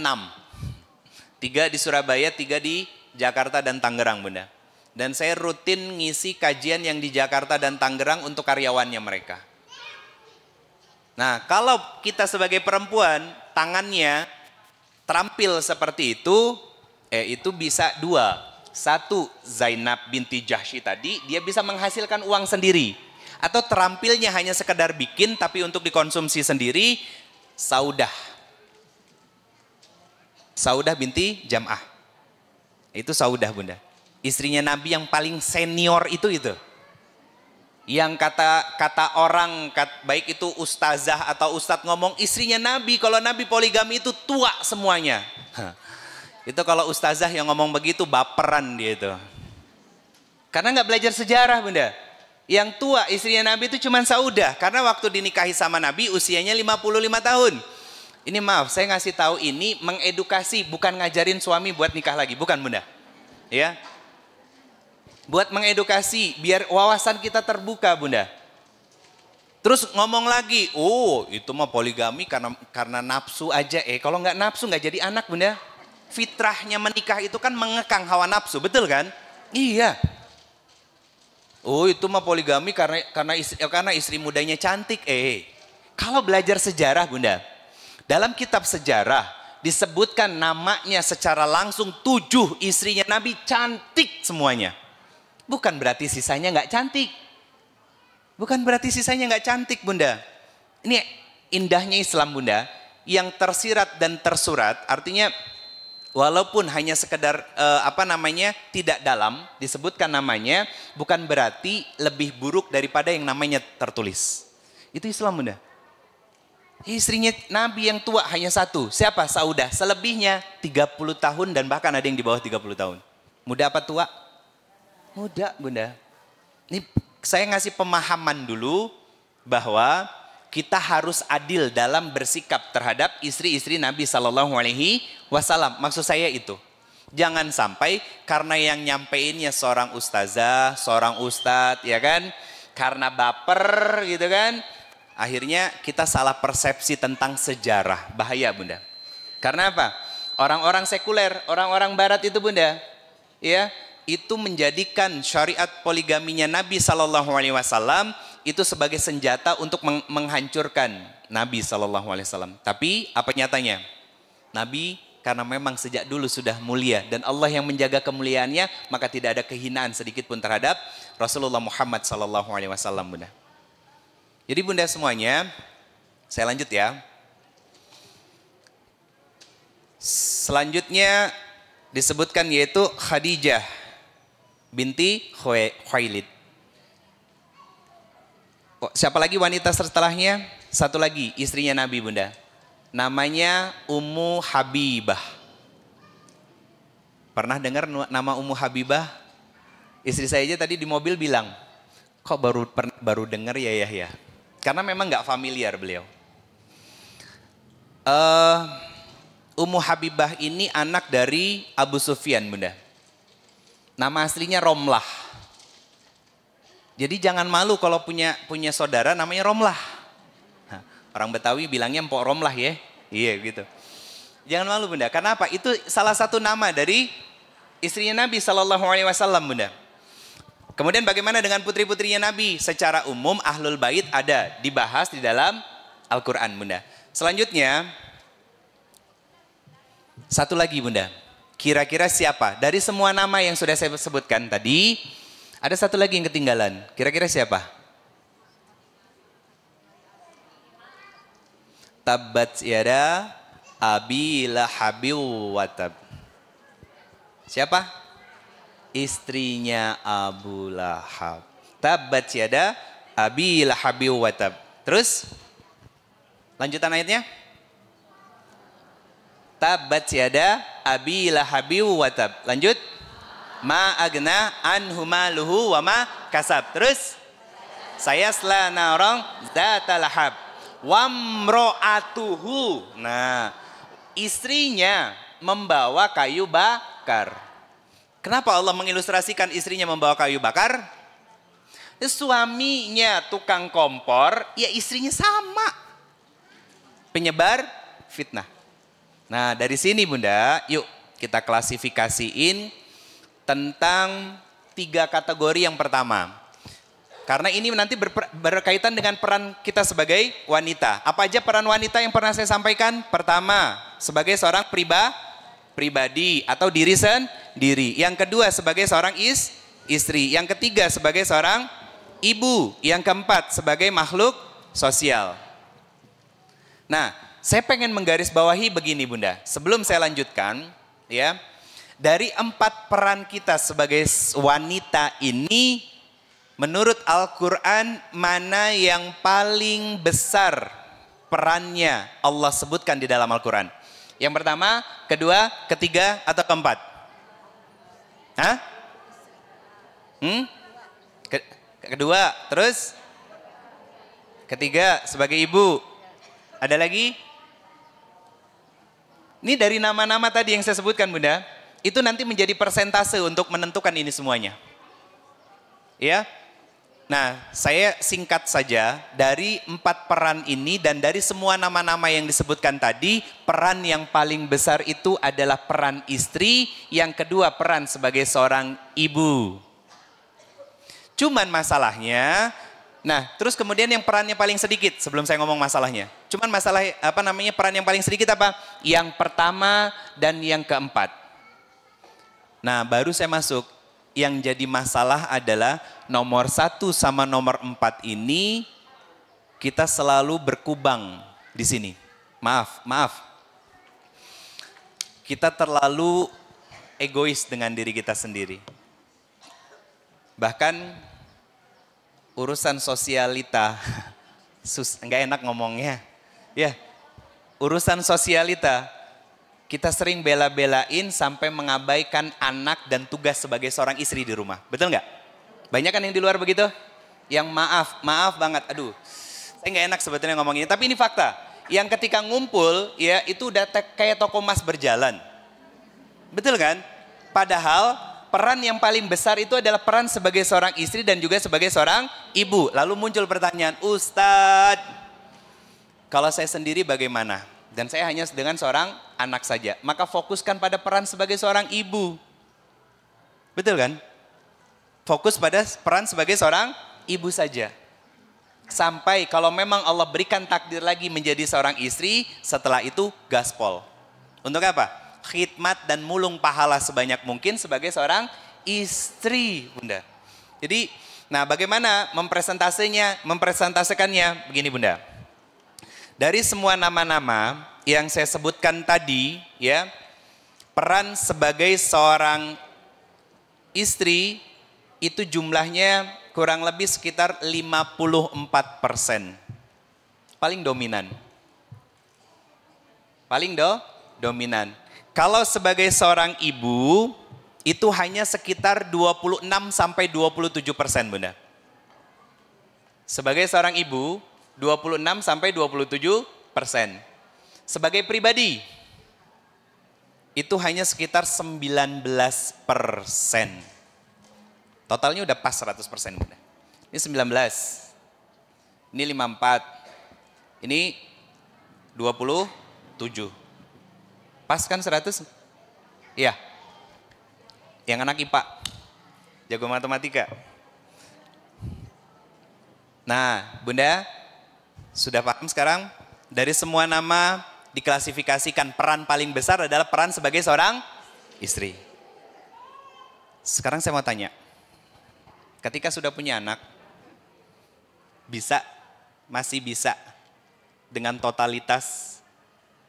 3 di Surabaya, 3 di Jakarta dan Tangerang, Bunda. Dan saya rutin ngisi kajian yang di Jakarta dan Tangerang untuk karyawannya mereka. Nah, kalau kita sebagai perempuan, tangannya terampil seperti itu bisa 2. 1, Zainab binti Jahsy tadi, dia bisa menghasilkan uang sendiri. Atau terampilnya hanya sekedar bikin, tapi untuk dikonsumsi sendiri, Saudah. Saudah binti Jam'ah. Itu Saudah, Bunda. Istrinya Nabi yang paling senior itu. Yang kata orang, baik itu ustazah atau ustadz ngomong, istrinya Nabi, kalau Nabi poligami itu tua semuanya. Itu kalau ustazah yang ngomong begitu, baperan dia itu. Karena nggak belajar sejarah, Bunda. Yang tua istrinya Nabi itu cuma Saudah. Karena waktu dinikahi sama Nabi usianya 55 tahun. Ini maaf, saya ngasih tahu ini mengedukasi, bukan ngajarin suami buat nikah lagi. Bukan Bunda. Ya. Buat mengedukasi, biar wawasan kita terbuka Bunda. Terus ngomong lagi, oh itu mah poligami karena nafsu aja. Kalau nggak nafsu nggak jadi anak Bunda. Fitrahnya menikah itu kan mengekang hawa nafsu, betul kan? Iya. Oh itu mah poligami karena istri mudanya cantik. Kalau belajar sejarah Bunda, dalam kitab sejarah disebutkan namanya secara langsung 7 istrinya Nabi cantik semuanya. Bukan berarti sisanya nggak cantik. Bukan berarti sisanya nggak cantik Bunda. Ini indahnya Islam Bunda, yang tersirat dan tersurat, artinya walaupun hanya sekedar tidak dalam disebutkan namanya, bukan berarti lebih buruk daripada yang namanya tertulis. Itu Islam Bunda. Istrinya Nabi yang tua hanya 1. Siapa? Saudah. Selebihnya 30 tahun dan bahkan ada yang di bawah 30 tahun. Muda apa tua? Muda Bunda. Ini saya ngasih pemahaman dulu bahwa kita harus adil dalam bersikap terhadap istri-istri Nabi Shallallahu Alaihi Wasallam. Maksud saya itu, jangan sampai karena yang nyampeinnya seorang ustazah, seorang ustadz, ya kan, karena baper gitu kan, akhirnya kita salah persepsi tentang sejarah. Bahaya Bunda. Karena apa? Orang-orang sekuler, orang-orang Barat itu Bunda, ya, itu menjadikan syariat poligaminya Nabi Shallallahu Alaihi Wasallam itu sebagai senjata untuk menghancurkan Nabi Shallallahu Alaihi Wasallam. Tapi apa nyatanya? Nabi karena memang sejak dulu sudah mulia dan Allah yang menjaga kemuliaannya, maka tidak ada kehinaan sedikit pun terhadap Rasulullah Muhammad Shallallahu Alaihi Wasallam Bunda. Jadi Bunda semuanya, saya lanjut ya. Selanjutnya disebutkan yaitu Khadijah binti Khuwailid. Siapa lagi wanita setelahnya? Satu lagi istrinya Nabi Bunda. Namanya Ummu Habibah. Pernah dengar nama Ummu Habibah? Istri saya aja tadi di mobil bilang, kok baru dengar ya. Karena memang nggak familiar beliau. Ummu Habibah ini anak dari Abu Sufyan Bunda. Nama aslinya Romlah. Jadi jangan malu kalau punya saudara namanya Romlah. Nah, orang Betawi bilangnya Mpok Romlah ya. Iya gitu. Jangan malu Bunda. Karena apa? Itu salah satu nama dari istrinya Nabi Shallallahu Alaihi Wasallam Bunda. Kemudian bagaimana dengan putri-putrinya Nabi? Secara umum Ahlul Bait ada dibahas di dalam Al-Quran Bunda. Selanjutnya, satu lagi Bunda. Kira-kira siapa? Dari semua nama yang sudah saya sebutkan tadi, ada satu lagi yang ketinggalan. Kira-kira siapa? Tabbat yada Abi Lahabi wa tab. Siapa? Istrinya Abu Lahab. Tabbat yada Abi Lahabi wa tab. Terus lanjutan ayatnya. Tabbat yada Abi Lahabi wa tab. Lanjut. Ma agna anhu maluhu wa ma kasab. Terus. Sayasla narang dzata lahab. Wamro'atuhu. Nah, istrinya membawa kayu bakar. Kenapa Allah mengilustrasikan istrinya membawa kayu bakar? Suaminya tukang kompor, ya istrinya sama. Penyebar fitnah. Nah dari sini Bunda, yuk kita klasifikasiin tentang 3 kategori yang pertama. Karena ini nanti berkaitan dengan peran kita sebagai wanita. Apa aja peran wanita yang pernah saya sampaikan? Pertama, sebagai seorang pribadi atau diri sendiri. Yang kedua, sebagai seorang istri. Yang ketiga, sebagai seorang ibu. Yang keempat, sebagai makhluk sosial. Nah, saya pengen menggarisbawahi begini Bunda. Sebelum saya lanjutkan, ya, dari 4 peran kita sebagai wanita ini, menurut Al-Quran mana yang paling besar perannya Allah sebutkan di dalam Al-Quran? Yang pertama, kedua, ketiga, atau keempat? Hah? kedua, terus ketiga sebagai ibu. Ada lagi? Ini dari nama-nama tadi yang saya sebutkan Bunda, itu nanti menjadi persentase untuk menentukan ini semuanya. Ya. Nah, saya singkat saja, dari 4 peran ini dan dari semua nama-nama yang disebutkan tadi, peran yang paling besar itu adalah peran istri, yang kedua peran sebagai seorang ibu. Cuman masalahnya, nah terus kemudian yang perannya paling sedikit sebelum saya ngomong masalahnya. Cuman masalah peran yang paling sedikit apa? Yang pertama dan yang keempat. Nah, baru saya masuk. Yang jadi masalah adalah nomor 1 sama nomor 4 ini kita selalu berkubang di sini. Maaf. Kita terlalu egois dengan diri kita sendiri. Bahkan urusan sosialita, nggak enak ngomongnya. Ya, urusan sosialita kita sering bela-belain sampai mengabaikan anak dan tugas sebagai seorang istri di rumah. Betul nggak? Banyak kan yang di luar begitu? Yang maaf banget. Aduh, saya nggak enak sebetulnya ngomongnya. Tapi ini fakta. Yang ketika ngumpul, ya itu udah kayak toko emas berjalan. Betul kan? Padahal peran yang paling besar itu adalah peran sebagai seorang istri dan juga sebagai seorang ibu. Lalu muncul pertanyaan, Ustadz, kalau saya sendiri bagaimana? Dan saya hanya dengan seorang anak saja. Maka fokuskan pada peran sebagai seorang ibu. Betul kan? Fokus pada peran sebagai seorang ibu saja. Sampai kalau memang Allah berikan takdir lagi menjadi seorang istri, setelah itu gaspol. Untuk apa? Khidmat dan mulung pahala sebanyak mungkin sebagai seorang istri, Bunda. Jadi, nah bagaimana mempresentasikannya? Begini Bunda. Dari semua nama-nama yang saya sebutkan tadi, ya, peran sebagai seorang istri itu jumlahnya kurang lebih sekitar 54%. Paling dominan. Dominan. Kalau sebagai seorang ibu, itu hanya sekitar 26 sampai 27%, Bunda. Sebagai seorang ibu, 26 sampai 27%. Sebagai pribadi, itu hanya sekitar 19%. Totalnya udah pas 100%. Bunda. Ini 19. Ini 54. Ini 27. Pas kan 100? Iya. Yang anak IPA. Jago matematika. Nah, Bunda, sudah paham sekarang? Dari semua nama diklasifikasikan peran paling besar adalah peran sebagai seorang istri. Sekarang saya mau tanya, ketika sudah punya anak, masih bisa dengan totalitas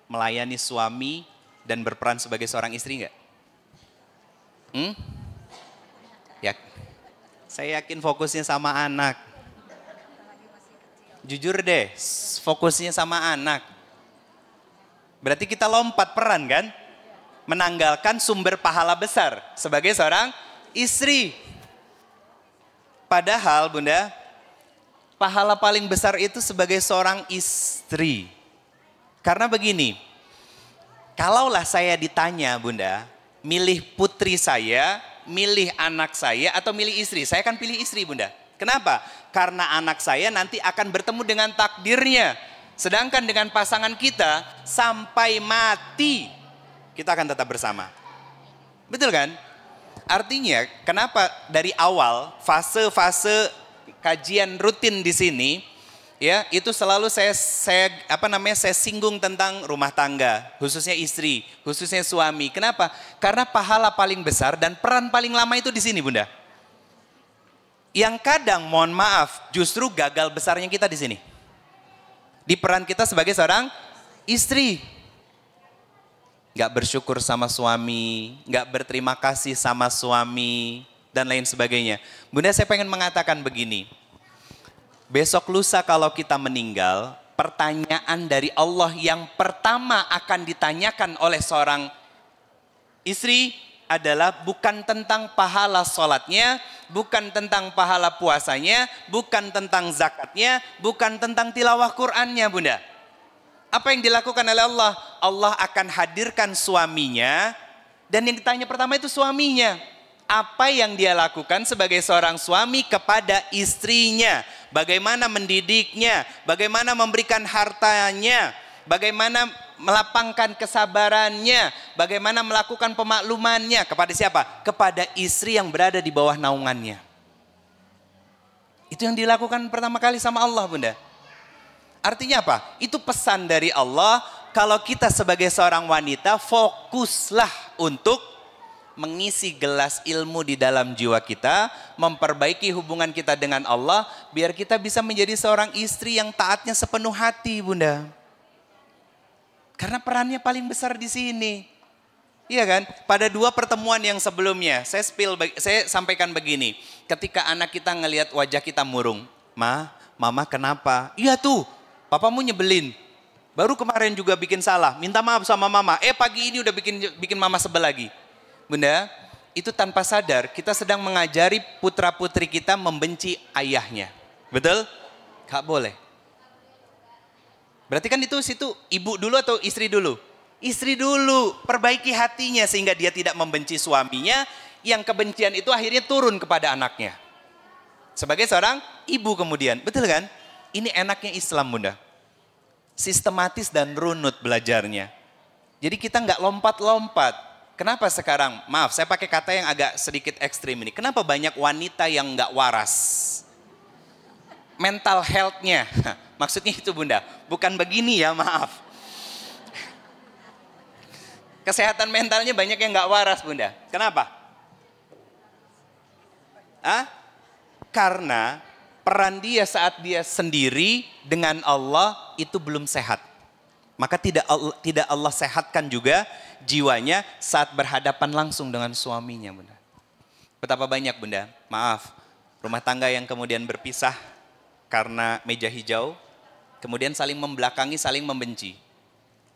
melayani suami dan berperan sebagai seorang istri enggak? Ya, saya yakin fokusnya sama anak. Jujur deh, fokusnya sama anak. Berarti kita lompat peran kan? Menanggalkan sumber pahala besar sebagai seorang istri. Padahal Bunda, pahala paling besar itu sebagai seorang istri. Karena begini, kalaulah saya ditanya Bunda, milih putri saya, milih anak saya atau milih istri, saya akan pilih istri Bunda. Kenapa? Karena anak saya nanti akan bertemu dengan takdirnya. Sedangkan dengan pasangan kita, sampai mati, kita akan tetap bersama. Betul kan? Artinya, kenapa dari awal, fase-fase kajian rutin di sini, ya itu selalu saya singgung tentang rumah tangga, khususnya istri, khususnya suami. Kenapa? Karena pahala paling besar dan peran paling lama itu di sini Bunda. Yang kadang mohon maaf justru gagal besarnya kita di sini. Di peran kita sebagai seorang istri. Gak bersyukur sama suami, gak berterima kasih sama suami, dan lain sebagainya. Bunda saya pengen mengatakan begini. Besok lusa kalau kita meninggal, pertanyaan dari Allah yang pertama akan ditanyakan oleh seorang istri adalah bukan tentang pahala sholatnya, bukan tentang pahala puasanya, bukan tentang zakatnya, bukan tentang tilawah Qur'annya, Bunda. Apa yang dilakukan oleh Allah? Allah akan hadirkan suaminya, dan yang ditanya pertama itu suaminya. Apa yang dia lakukan sebagai seorang suami kepada istrinya? Bagaimana mendidiknya? Bagaimana memberikan hartanya? Bagaimana melapangkan kesabarannya? Bagaimana melakukan pemaklumannya? Kepada siapa? Kepada istri yang berada di bawah naungannya. Itu yang dilakukan pertama kali sama Allah, Bunda. Artinya apa? Itu pesan dari Allah, kalau kita sebagai seorang wanita, fokuslah untuk mengisi gelas ilmu di dalam jiwa kita, memperbaiki hubungan kita dengan Allah, biar kita bisa menjadi seorang istri yang taatnya sepenuh hati, Bunda. Karena perannya paling besar di sini. Iya kan? Pada 2 pertemuan yang sebelumnya, saya sampaikan begini. Ketika anak kita ngelihat wajah kita murung, mama kenapa? Iya tuh, papamu nyebelin. Baru kemarin juga bikin salah, minta maaf sama mama. Pagi ini udah bikin mama sebel lagi. Bunda, itu tanpa sadar kita sedang mengajari putra-putri kita membenci ayahnya. Betul? Gak boleh. Berarti kan itu situ ibu dulu atau istri dulu? Istri dulu, perbaiki hatinya sehingga dia tidak membenci suaminya, yang kebencian itu akhirnya turun kepada anaknya. Sebagai seorang ibu kemudian, betul kan? Ini enaknya Islam, Bunda. Sistematis dan runut belajarnya. Jadi kita nggak lompat-lompat. Kenapa sekarang, maaf saya pakai kata yang agak sedikit ekstrim ini. Kenapa banyak wanita yang nggak waras? Mental health-nya, maksudnya itu, Bunda. Bukan begini ya, maaf. Kesehatan mentalnya banyak yang nggak waras, Bunda. Kenapa? Karena peran dia saat dia sendiri dengan Allah itu belum sehat. Maka tidak Allah sehatkan juga jiwanya saat berhadapan langsung dengan suaminya, Bunda. Betapa banyak, Bunda, maaf, rumah tangga yang kemudian berpisah karena meja hijau, kemudian saling membelakangi, saling membenci.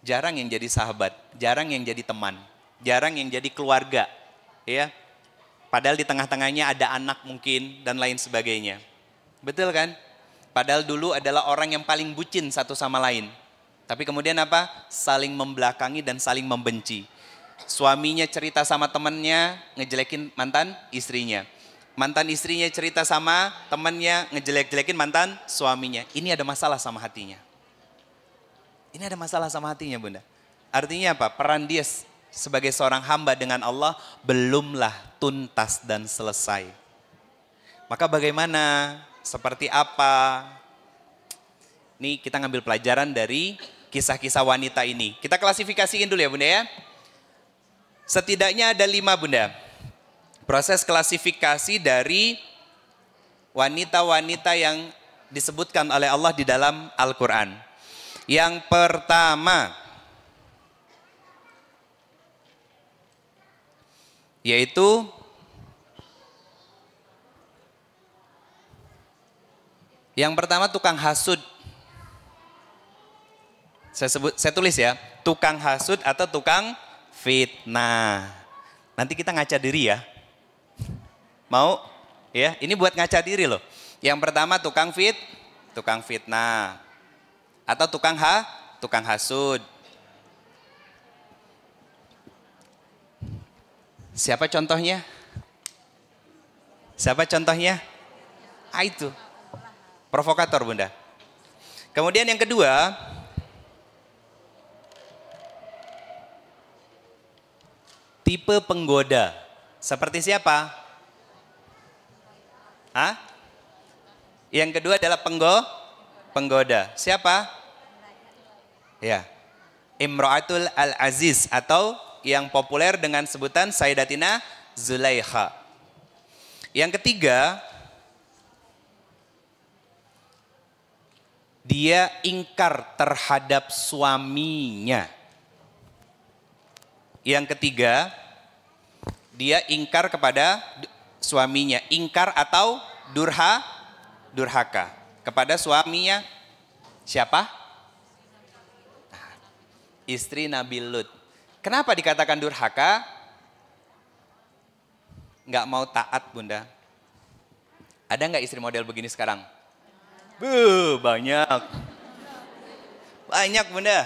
Jarang yang jadi sahabat, jarang yang jadi teman, jarang yang jadi keluarga, ya. Padahal di tengah-tengahnya ada anak mungkin dan lain sebagainya. Betul kan? Padahal dulu adalah orang yang paling bucin satu sama lain. Tapi kemudian apa? Saling membelakangi dan saling membenci. Suaminya cerita sama temannya, ngejelekin mantan istrinya. Mantan istrinya cerita sama temannya, ngejelek-jelekin mantan suaminya. Ini ada masalah sama hatinya. Ini ada masalah sama hatinya, Bunda. Artinya apa? Peran dia sebagai seorang hamba dengan Allah belumlah tuntas dan selesai. Maka bagaimana? Seperti apa? Ini kita ngambil pelajaran dari kisah-kisah wanita ini. Kita klasifikasiin dulu ya, Bunda ya. Setidaknya ada 5, Bunda. Proses klasifikasi dari wanita-wanita yang disebutkan oleh Allah di dalam Al-Quran. Yang pertama, yaitu tukang hasud. Saya tulis ya, tukang hasud atau tukang fitnah. Nanti kita ngaca diri ya. Mau? Ya, ini buat ngaca diri loh. Yang pertama tukang fitnah. Atau tukang hasud. Siapa contohnya? Itu. Provokator, Bunda. Kemudian yang kedua, tipe penggoda. Seperti siapa? Yang kedua adalah penggoda. Siapa? Ya. Imra'atul al-Aziz atau yang populer dengan sebutan Sayyidatina Zulaikha. Yang ketiga, dia ingkar terhadap suaminya. Yang ketiga, dia ingkar kepada suaminya. Ingkar atau durhaka kepada suaminya. Siapa? Istri Nabi Lut. Kenapa dikatakan durhaka? Nggak mau taat, Bunda. Ada nggak istri model begini sekarang? Banyak. Banyak bunda.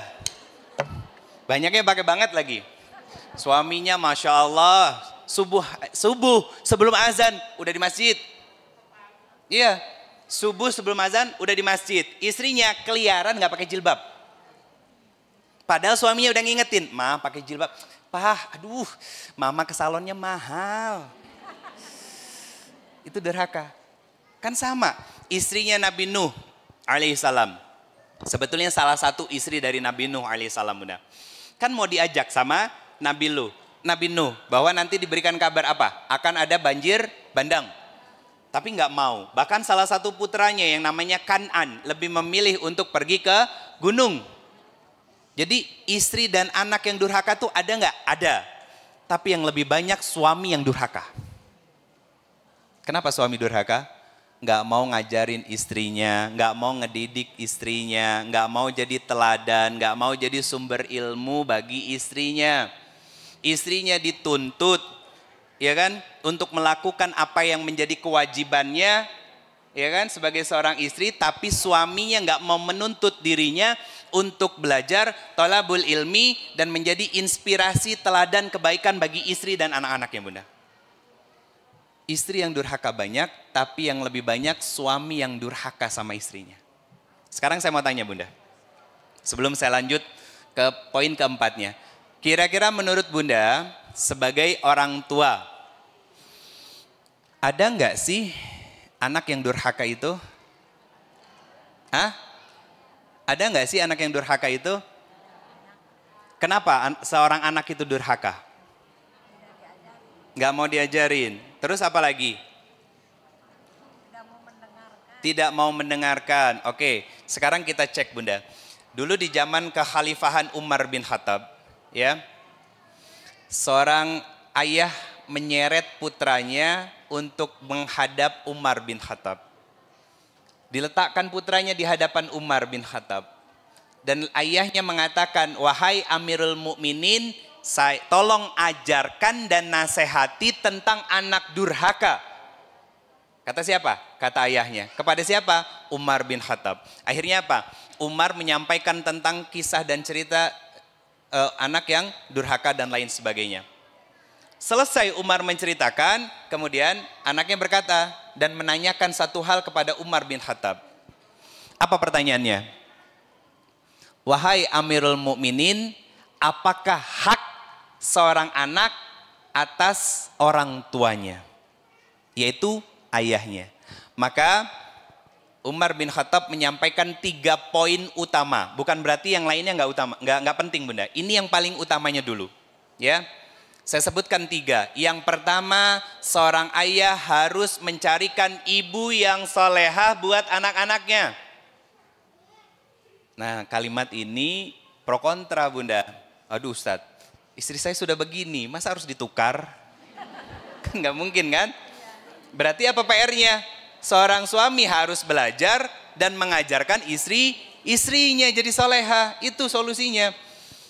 Banyaknya pakai banget lagi. Suaminya Masya Allah, subuh sebelum azan udah di masjid. Iya, subuh sebelum azan udah di masjid. Istrinya keliaran nggak pakai jilbab. Padahal suaminya udah ngingetin, ma pakai jilbab. Aduh, mama ke salonnya mahal. Itu durhaka. Kan sama, istrinya Nabi Nuh alaihissalam. Sebetulnya salah satu istri dari Nabi Nuh alaihissalam bunda. Kan mau diajak sama Nabi Nuh bahwa nanti diberikan kabar apa? Akan ada banjir bandang. Tapi nggak mau. Bahkan salah satu putranya yang namanya Kan'an lebih memilih untuk pergi ke gunung. Jadi istri dan anak yang durhaka tuh ada nggak? Ada. Tapi yang lebih banyak suami yang durhaka. Kenapa suami durhaka? Nggak mau ngajarin istrinya, nggak mau ngedidik istrinya, nggak mau jadi teladan, nggak mau jadi sumber ilmu bagi istrinya. Istrinya dituntut, ya kan, untuk melakukan apa yang menjadi kewajibannya, ya kan, sebagai seorang istri, tapi suaminya nggak mau menuntut dirinya untuk belajar thalabul ilmi dan menjadi inspirasi teladan kebaikan bagi istri dan anak-anaknya bunda. Istri yang durhaka banyak, tapi yang lebih banyak suami yang durhaka sama istrinya. Sekarang saya mau tanya bunda, sebelum saya lanjut ke poin keempatnya. Kira-kira menurut bunda, sebagai orang tua, ada nggak sih anak yang durhaka itu? Hah? Ada nggak sih anak yang durhaka itu? Kenapa seorang anak itu durhaka? Nggak mau diajarin. Terus apa lagi? Tidak mau mendengarkan. Oke, sekarang kita cek bunda. Dulu di zaman kekhalifahan Umar bin Khattab, ya, seorang ayah menyeret putranya untuk menghadap Umar bin Khattab. Diletakkan putranya di hadapan Umar bin Khattab. Dan ayahnya mengatakan, wahai Amirul Mukminin, tolong ajarkan dan nasihati tentang anak durhaka. Kata siapa? Kata ayahnya. Kepada siapa? Umar bin Khattab. Akhirnya apa? Umar menyampaikan tentang kisah dan cerita anak yang durhaka dan lain sebagainya. Selesai Umar menceritakan, kemudian anaknya berkata dan menanyakan satu hal kepada Umar bin Khattab. Apa pertanyaannya? Wahai Amirul Mukminin, apakah hak seorang anak atas orang tuanya, yaitu ayahnya? Maka Umar bin Khattab menyampaikan 3 poin utama. Bukan berarti yang lainnya nggak utama, nggak penting bunda. Ini yang paling utamanya dulu, ya. Saya sebutkan 3. Yang pertama, seorang ayah harus mencarikan ibu yang solehah buat anak-anaknya. Nah, kalimat ini pro kontra bunda. Aduh Ustadz, istri saya sudah begini, masa harus ditukar? Kan nggak mungkin kan? Berarti apa PR-nya? Seorang suami harus belajar dan mengajarkan istrinya jadi soleha. Itu solusinya.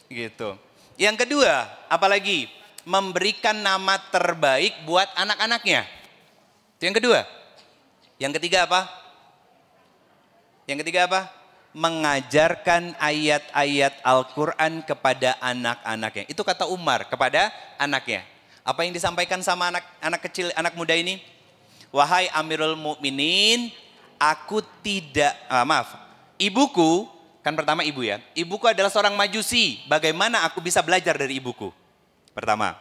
Gitu. Yang kedua, apalagi? Memberikan nama terbaik buat anak-anaknya. Itu yang kedua. Yang ketiga apa? Yang ketiga apa? Mengajarkan ayat-ayat Al-Quran kepada anak-anaknya. Itu kata Umar kepada anaknya. Apa yang disampaikan sama anak kecil, anak muda ini? Wahai Amirul Mukminin, aku tidak, ibuku, kan pertama ibu ya. Ibuku adalah seorang majusi. Bagaimana aku bisa belajar dari ibuku? Pertama.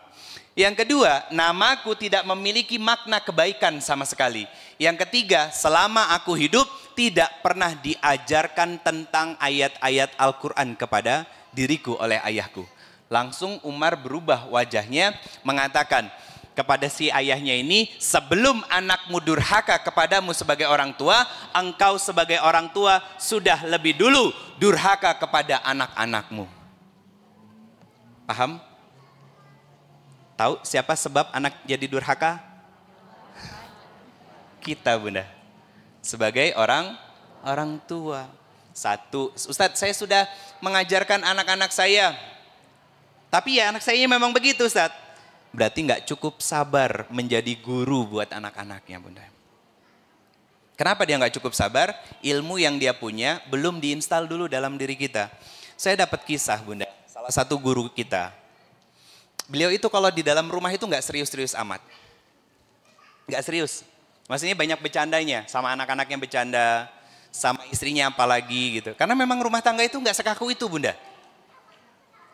Yang kedua, namaku tidak memiliki makna kebaikan sama sekali. Yang ketiga, selama aku hidup tidak pernah diajarkan tentang ayat-ayat Al-Quran kepada diriku oleh ayahku. Langsung Umar berubah wajahnya mengatakan kepada si ayahnya ini, sebelum anakmu durhaka kepadamu sebagai orang tua, engkau sebagai orang tua sudah lebih dulu durhaka kepada anak-anakmu. Paham? Tahu siapa sebab anak jadi durhaka? Kita bunda. Sebagai orang tua. Satu, Ustadz saya sudah mengajarkan anak-anak saya. Tapi ya anak saya memang begitu Ustadz. Berarti nggak cukup sabar menjadi guru buat anak-anaknya bunda. Kenapa dia nggak cukup sabar? Ilmu yang dia punya belum diinstal dulu dalam diri kita. Saya dapat kisah Bunda, salah satu guru kita. Beliau itu kalau di dalam rumah itu nggak serius-serius amat. Nggak serius. Maksudnya banyak bercandanya, sama anak-anak yang bercanda, sama istrinya apalagi gitu. Karena memang rumah tangga itu nggak sekaku itu Bunda.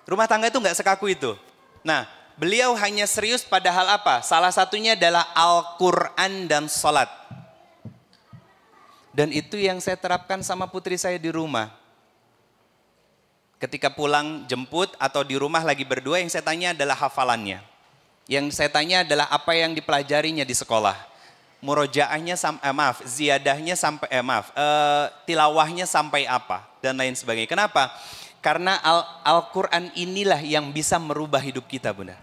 Rumah tangga itu nggak sekaku itu. Nah, beliau hanya serius pada hal apa? Salah satunya adalah Al-Quran dan sholat. Dan itu yang saya terapkan sama putri saya di rumah. Ketika pulang jemput atau di rumah lagi berdua, yang saya tanya adalah hafalannya. Yang saya tanya adalah apa yang dipelajarinya di sekolah. Murojaahnya, ziyadahnya sampai, tilawahnya sampai apa. Dan lain sebagainya. Kenapa? Karena Al-Quran inilah yang bisa merubah hidup kita Bunda.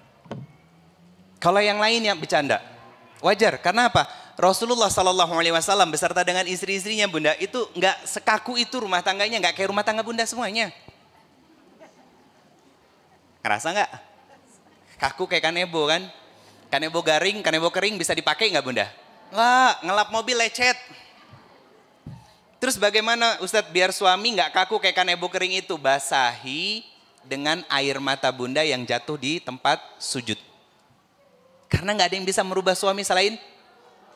Kalau yang lain yang bercanda, wajar. Karena apa? Rasulullah SAW beserta dengan istri-istrinya Bunda, itu nggak sekaku itu rumah tangganya, nggak kayak rumah tangga Bunda semuanya. Ngerasa nggak? Kaku kayak kanebo kan? Kanebo garing, kanebo kering bisa dipakai nggak Bunda? Nggak, ngelap mobil lecet. Terus bagaimana Ustadz biar suami nggak kaku kayak kanebo kering itu? Basahi dengan air mata Bunda yang jatuh di tempat sujud. Karena nggak ada yang bisa merubah suami selain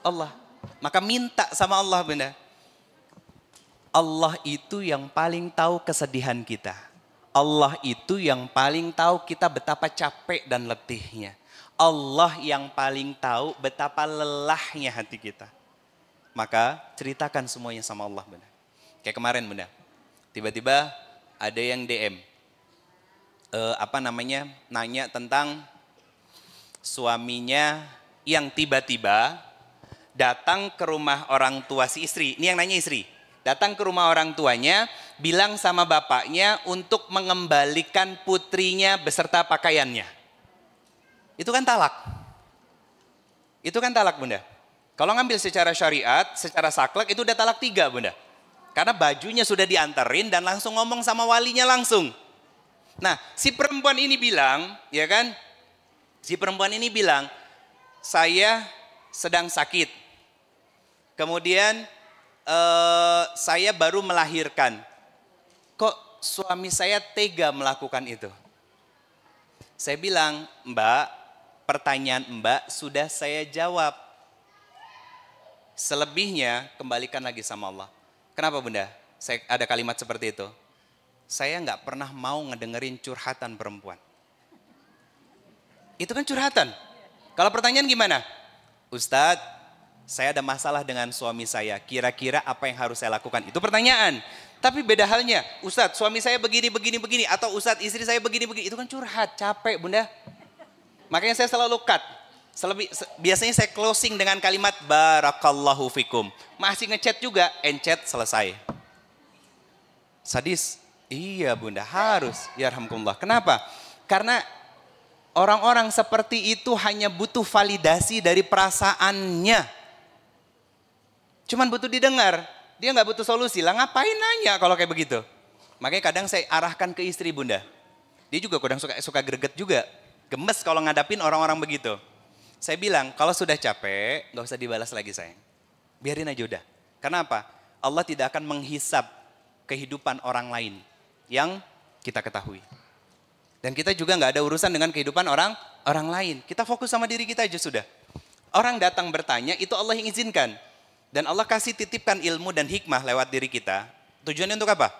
Allah. Maka minta sama Allah Bunda. Allah itu yang paling tahu kesedihan kita. Allah itu yang paling tahu kita betapa capek dan letihnya. Allah yang paling tahu betapa lelahnya hati kita. Maka ceritakan semuanya sama Allah Bunda. Kayak kemarin Bunda. Tiba-tiba ada yang DM. Nanya tentang suaminya yang tiba-tiba datang ke rumah orang tua si istri. Ini yang nanya istri. Datang ke rumah orang tuanya, bilang sama bapaknya untuk mengembalikan putrinya beserta pakaiannya. Itu kan talak. Itu kan talak Bunda. Kalau ngambil secara syariat, secara saklek itu udah talak 3 Bunda. Karena bajunya sudah dianterin dan langsung ngomong sama walinya langsung. Nah, si perempuan ini bilang, ya kan? Si perempuan ini bilang, saya sedang sakit. Kemudian saya baru melahirkan. Kok suami saya tega melakukan itu? Saya bilang, Mbak, pertanyaan Mbak sudah saya jawab. Selebihnya kembalikan lagi sama Allah. Kenapa Bunda? Saya ada kalimat seperti itu. Saya nggak pernah mau ngedengerin curhatan perempuan. Itu kan curhatan. Kalau pertanyaan gimana? Ustadz, saya ada masalah dengan suami saya. Kira-kira apa yang harus saya lakukan? Itu pertanyaan. Tapi beda halnya. Ustadz, suami saya begini. Atau Ustadz, istri saya begini. Itu kan curhat, capek Bunda. Makanya saya selalu cut. Biasanya saya closing dengan kalimat barakallahu fikum. Masih ngechat juga, encet selesai. Sadis? Iya Bunda, harus. Yarhamkumullah. Kenapa? Karena orang-orang seperti itu hanya butuh validasi dari perasaannya. Cuman butuh didengar. Dia nggak butuh solusi. Lah ngapain nanya kalau kayak begitu? Makanya kadang saya arahkan ke istri Bunda. Dia juga kadang suka greget juga. Gemes kalau ngadapin orang-orang begitu. Saya bilang, kalau sudah capek, nggak usah dibalas lagi sayang. Biarin aja udah. Karena apa? Allah tidak akan menghisap kehidupan orang lain yang kita ketahui. Dan kita juga nggak ada urusan dengan kehidupan orang lain. Kita fokus sama diri kita aja sudah. Orang datang bertanya, itu Allah yang izinkan. Dan Allah kasih titipkan ilmu dan hikmah lewat diri kita. Tujuannya untuk apa?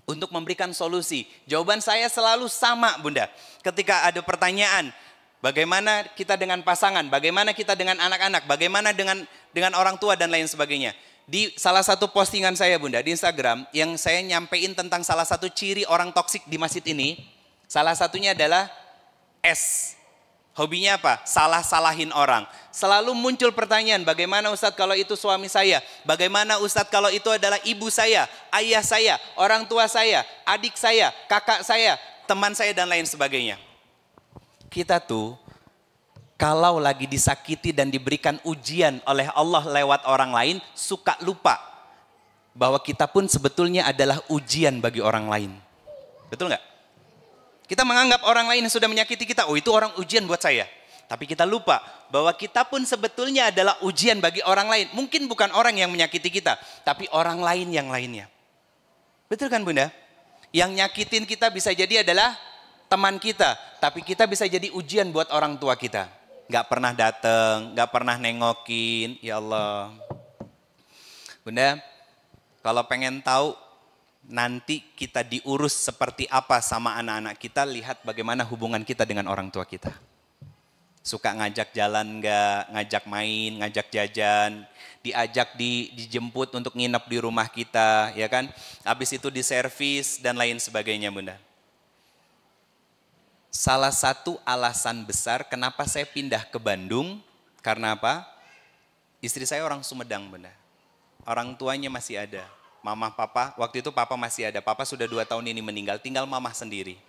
Untuk memberikan solusi. Jawaban saya selalu sama Bunda. Ketika ada pertanyaan, bagaimana kita dengan pasangan, bagaimana kita dengan anak-anak, bagaimana dengan orang tua dan lain sebagainya. Di salah satu postingan saya Bunda di Instagram, yang saya nyampein tentang salah satu ciri orang toksik di masjid ini, salah satunya adalah S. Hobinya apa? Salah-salahin orang. Selalu muncul pertanyaan, bagaimana Ustadz kalau itu suami saya? Bagaimana Ustadz kalau itu adalah ibu saya, ayah saya, orang tua saya, adik saya, kakak saya, teman saya dan lain sebagainya. Kita tuh kalau lagi disakiti dan diberikan ujian oleh Allah lewat orang lain, suka lupa bahwa kita pun sebetulnya adalah ujian bagi orang lain. Betul nggak? Kita menganggap orang lain yang sudah menyakiti kita, oh itu orang ujian buat saya. Tapi kita lupa bahwa kita pun sebetulnya adalah ujian bagi orang lain. Mungkin bukan orang yang menyakiti kita, tapi orang lain yang lainnya. Betul kan Bunda? Yang nyakitin kita bisa jadi adalah teman kita, tapi kita bisa jadi ujian buat orang tua kita. Gak pernah datang, gak pernah nengokin, ya Allah. Bunda, kalau pengen tahu nanti kita diurus seperti apa sama anak-anak kita, lihat bagaimana hubungan kita dengan orang tua kita. Suka ngajak jalan enggak, ngajak main, ngajak jajan, diajak dijemput untuk nginep di rumah kita, ya kan? Habis itu diservis dan lain sebagainya, Bunda. Salah satu alasan besar kenapa saya pindah ke Bandung, karena apa? Istri saya orang Sumedang, Bunda. Orang tuanya masih ada. Mama, papa, waktu itu papa masih ada. Papa sudah 2 tahun ini meninggal, tinggal mama sendiri.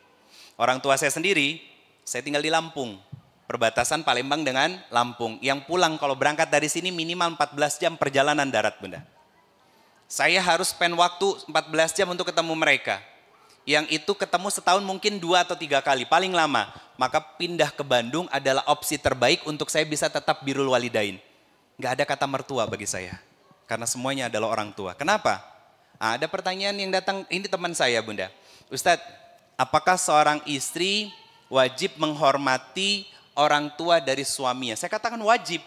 Orang tua saya sendiri, saya tinggal di Lampung. Perbatasan Palembang dengan Lampung. Yang pulang kalau berangkat dari sini minimal 14 jam perjalanan darat, Bunda. Saya harus spend waktu 14 jam untuk ketemu mereka. Yang itu ketemu setahun mungkin 2 atau 3 kali, paling lama. Maka pindah ke Bandung adalah opsi terbaik untuk saya bisa tetap birrul walidain. Gak ada kata mertua bagi saya. Karena semuanya adalah orang tua. Kenapa? Nah, ada pertanyaan yang datang, ini teman saya Bunda. Ustadz, apakah seorang istri wajib menghormati orang tua dari suaminya? Saya katakan wajib.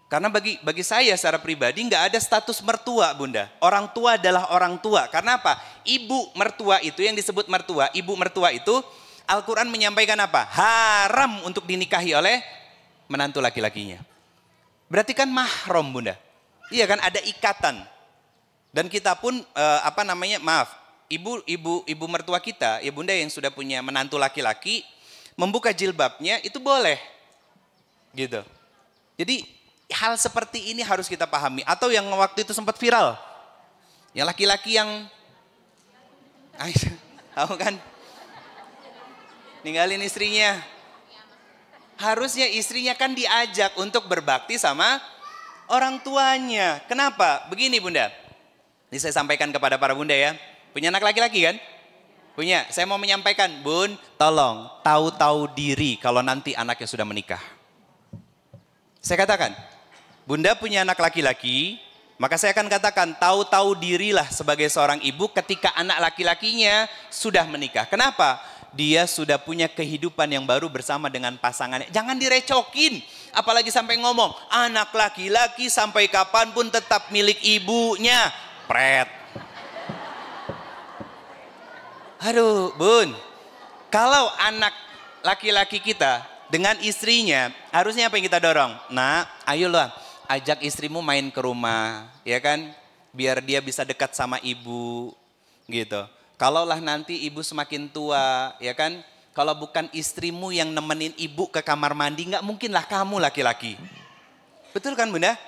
Karena bagi saya secara pribadi nggak ada status mertua, Bunda. Orang tua adalah orang tua. Karena apa? Ibu mertua itu yang disebut mertua. Ibu mertua itu Al-Quran menyampaikan apa? Haram untuk dinikahi oleh menantu laki-lakinya. Berarti kan mahram, Bunda. Iya kan, ada ikatan. Dan kita pun ibu mertua kita, ya Bunda yang sudah punya menantu laki-laki, membuka jilbabnya itu boleh, gitu. Jadi hal seperti ini harus kita pahami. Atau yang waktu itu sempat viral, yang laki-laki yang, tahu kan, ninggalin istrinya. Harusnya istrinya kan diajak untuk berbakti sama orang tuanya. Kenapa? Begini Bunda, ini saya sampaikan kepada para bunda ya. Punya anak laki-laki kan? Punya, saya mau menyampaikan, Bun, tolong tahu-tahu diri kalau nanti anaknya sudah menikah. Saya katakan, Bunda punya anak laki-laki, maka saya akan katakan, tahu-tahu dirilah sebagai seorang ibu ketika anak laki-lakinya sudah menikah. Kenapa? Dia sudah punya kehidupan yang baru bersama dengan pasangannya. Jangan direcokin, apalagi sampai ngomong, anak laki-laki sampai kapanpun tetap milik ibunya. Pret. Aduh Bun, kalau anak laki-laki kita dengan istrinya, harusnya apa yang kita dorong? Nah, ayolah ajak istrimu main ke rumah, ya kan? Biar dia bisa dekat sama ibu, gitu. Kalaulah nanti ibu semakin tua, ya kan? Kalau bukan istrimu yang nemenin ibu ke kamar mandi, nggak mungkinlah kamu laki-laki. Betul kan Bunda?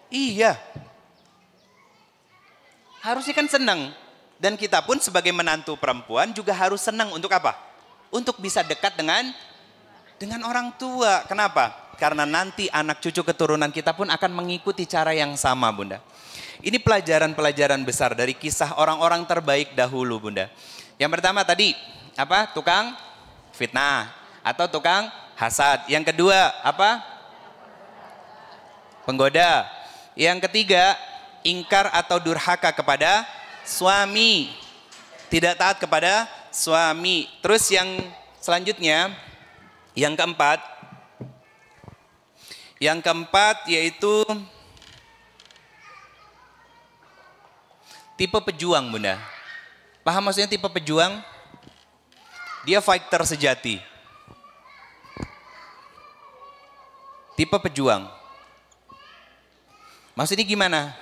Iya. Harusnya kan senang. Dan kita pun sebagai menantu perempuan juga harus senang untuk apa? Untuk bisa dekat dengan orang tua. Kenapa? Karena nanti anak cucu keturunan kita pun akan mengikuti cara yang sama Bunda. Ini pelajaran-pelajaran besar dari kisah orang-orang terbaik dahulu Bunda. Yang pertama tadi, apa? Tukang fitnah atau tukang hasad. Yang kedua, apa? Penggoda. Yang ketiga, ingkar atau durhaka kepada suami, tidak taat kepada suami. Terus yang selanjutnya, yang keempat yaitu tipe pejuang Bunda. Paham maksudnya tipe pejuang? Dia fighter sejati. Tipe pejuang. Maksudnya gimana?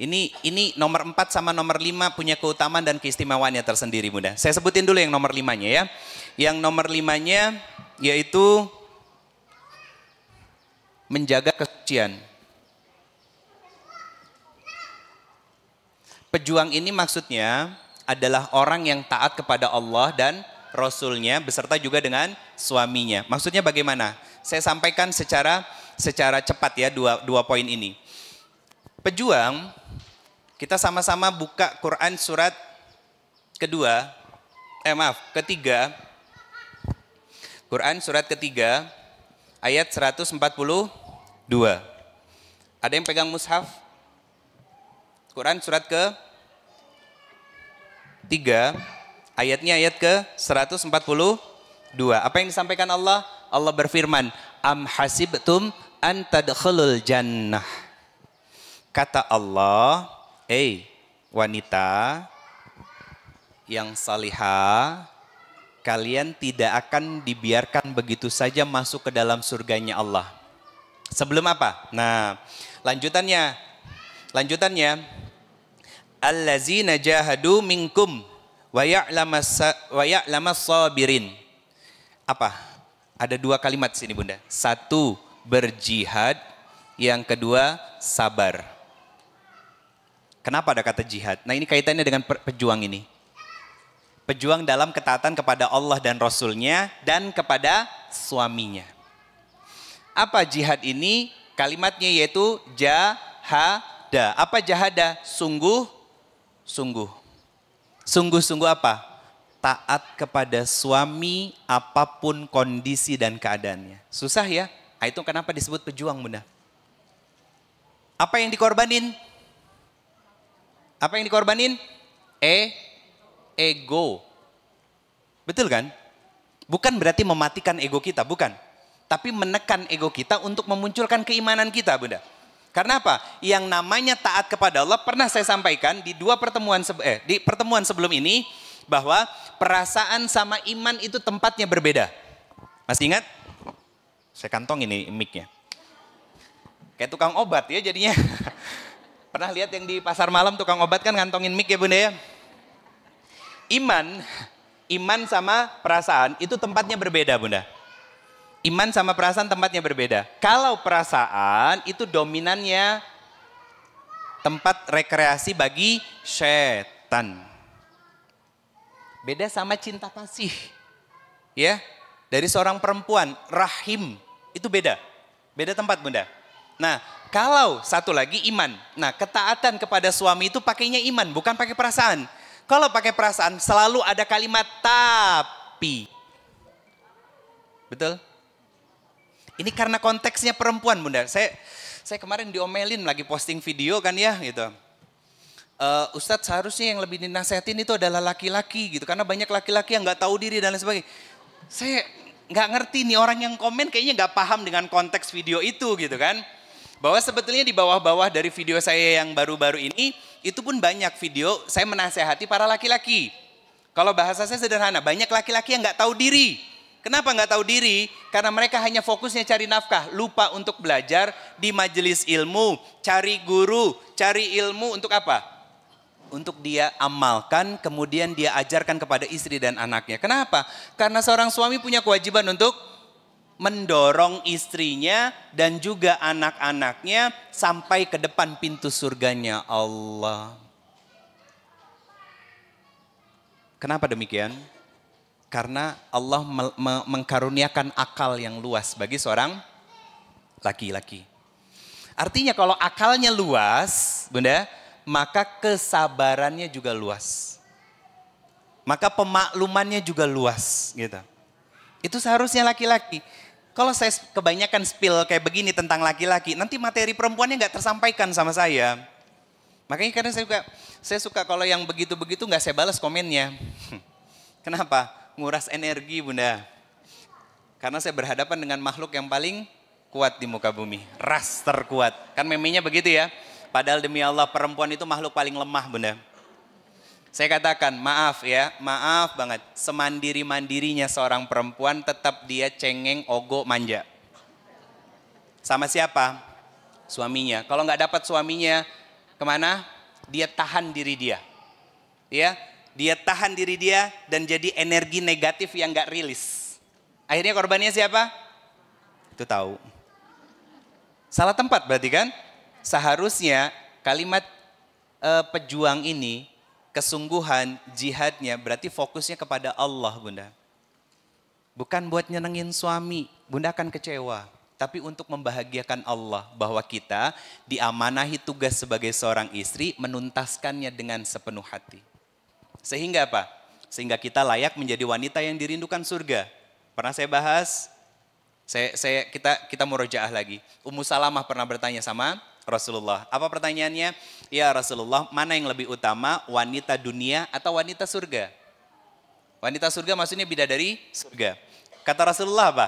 Ini nomor 4 sama nomor 5 punya keutamaan dan keistimewaannya tersendiri Bunda. Saya sebutin dulu yang nomor 5-nya ya. Yang nomor 5-nya yaitu menjaga kesucian. Pejuang ini maksudnya adalah orang yang taat kepada Allah dan Rasulnya beserta juga dengan suaminya. Maksudnya bagaimana? Saya sampaikan secara cepat ya dua poin ini. Pejuang, kita sama-sama buka Quran surat ketiga. Quran surat ketiga ayat 142. Ada yang pegang mushaf? Quran surat ke 3, ayatnya ayat ke 142. Apa yang disampaikan Allah? Allah berfirman, am hasibtum an tadkhulul jannah. Kata Allah, wanita yang salihah, kalian tidak akan dibiarkan begitu saja masuk ke dalam surganya Allah. Sebelum apa? Nah, lanjutannya, allazina jahadu minkum wa ya'lamas sabirin. Apa? Ada 2 kalimat sini Bunda. 1, berjihad. Yang kedua, sabar. Kenapa ada kata jihad? Nah, ini kaitannya dengan pejuang ini. Pejuang dalam ketaatan kepada Allah dan Rasulnya dan kepada suaminya. Apa jihad ini? Kalimatnya yaitu jahada. Apa jahada? Sungguh-sungguh. Sungguh-sungguh apa? Taat kepada suami apapun kondisi dan keadaannya. Susah ya? Nah, itu kenapa disebut pejuang Bunda. Apa yang dikorbanin? Apa yang dikorbanin? Ego. Betul kan? Bukan berarti mematikan ego kita, bukan. Tapi menekan ego kita untuk memunculkan keimanan kita Bunda. Karena apa? Yang namanya taat kepada Allah pernah saya sampaikan di pertemuan sebelum ini, bahwa perasaan sama iman itu tempatnya berbeda. Masih ingat? Saya kantong ini mic-nya. Kayak tukang obat ya jadinya. Pernah lihat yang di pasar malam tukang obat kan ngantongin mic ya Bunda ya? Iman sama perasaan itu tempatnya berbeda Bunda. Iman sama perasaan tempatnya berbeda. Kalau perasaan itu dominannya tempat rekreasi bagi setan. Beda sama cinta kasih. Ya, dari seorang perempuan, rahim, itu beda. Beda tempat Bunda. Nah, kalau satu lagi iman. Nah, ketaatan kepada suami itu pakainya iman, bukan pakai perasaan. Kalau pakai perasaan selalu ada kalimat tapi. Betul? Ini karena konteksnya perempuan Bunda. Saya kemarin diomelin lagi posting video kan ya gitu. Ustadz seharusnya yang lebih dinasehatin itu adalah laki-laki gitu. Karena banyak laki-laki yang gak tahu diri dan lain sebagainya. Saya gak ngerti nih orang yang komen kayaknya gak paham dengan konteks video itu gitu kan. Bahwa sebetulnya di bawah-bawah dari video saya yang baru-baru ini, itu pun banyak video saya menasehati para laki-laki. Kalau bahasa saya sederhana, banyak laki-laki yang gak tahu diri. Kenapa gak tahu diri? Karena mereka hanya fokusnya cari nafkah, lupa untuk belajar di majelis ilmu, cari guru, cari ilmu untuk apa? Untuk dia amalkan, kemudian dia ajarkan kepada istri dan anaknya. Kenapa? Karena seorang suami punya kewajiban untuk mendorong istrinya dan juga anak-anaknya sampai ke depan pintu surganya Allah. Kenapa demikian? Karena Allah mengkaruniakan akal yang luas bagi seorang laki-laki. Artinya kalau akalnya luas, Bunda, maka kesabarannya juga luas. Maka pemaklumannya juga luas gitu. Itu seharusnya laki-laki. Kalau saya kebanyakan spill kayak begini tentang laki-laki, nanti materi perempuannya nggak tersampaikan sama saya. Makanya kadang saya suka kalau yang begitu-begitu nggak saya balas komennya. Kenapa? Nguras energi Bunda. Karena saya berhadapan dengan makhluk yang paling kuat di muka bumi. Ras terkuat. Kan memenya begitu ya. Padahal demi Allah perempuan itu makhluk paling lemah Bunda. Saya katakan maaf ya, maaf banget. Semandiri-mandirinya seorang perempuan tetap dia cengeng, ogo, manja. Sama siapa? Suaminya. Kalau nggak dapat suaminya, kemana? Dia tahan diri dia. Ya, dia tahan diri dia dan jadi energi negatif yang nggak rilis. Akhirnya korbannya siapa? Itu tahu. Salah tempat berarti kan? Seharusnya kalimat pejuang ini, kesungguhan jihadnya berarti fokusnya kepada Allah Bunda. Bukan buat nyenengin suami, Bunda akan kecewa. Tapi untuk membahagiakan Allah bahwa kita diamanahi tugas sebagai seorang istri menuntaskannya dengan sepenuh hati. Sehingga apa? Sehingga kita layak menjadi wanita yang dirindukan surga. Pernah saya bahas, Kita murojaah lagi. Ummu Salamah pernah bertanya sama Rasulullah. Apa pertanyaannya? Ya Rasulullah, mana yang lebih utama, wanita dunia atau wanita surga? Wanita surga maksudnya bidadari surga. Kata Rasulullah apa?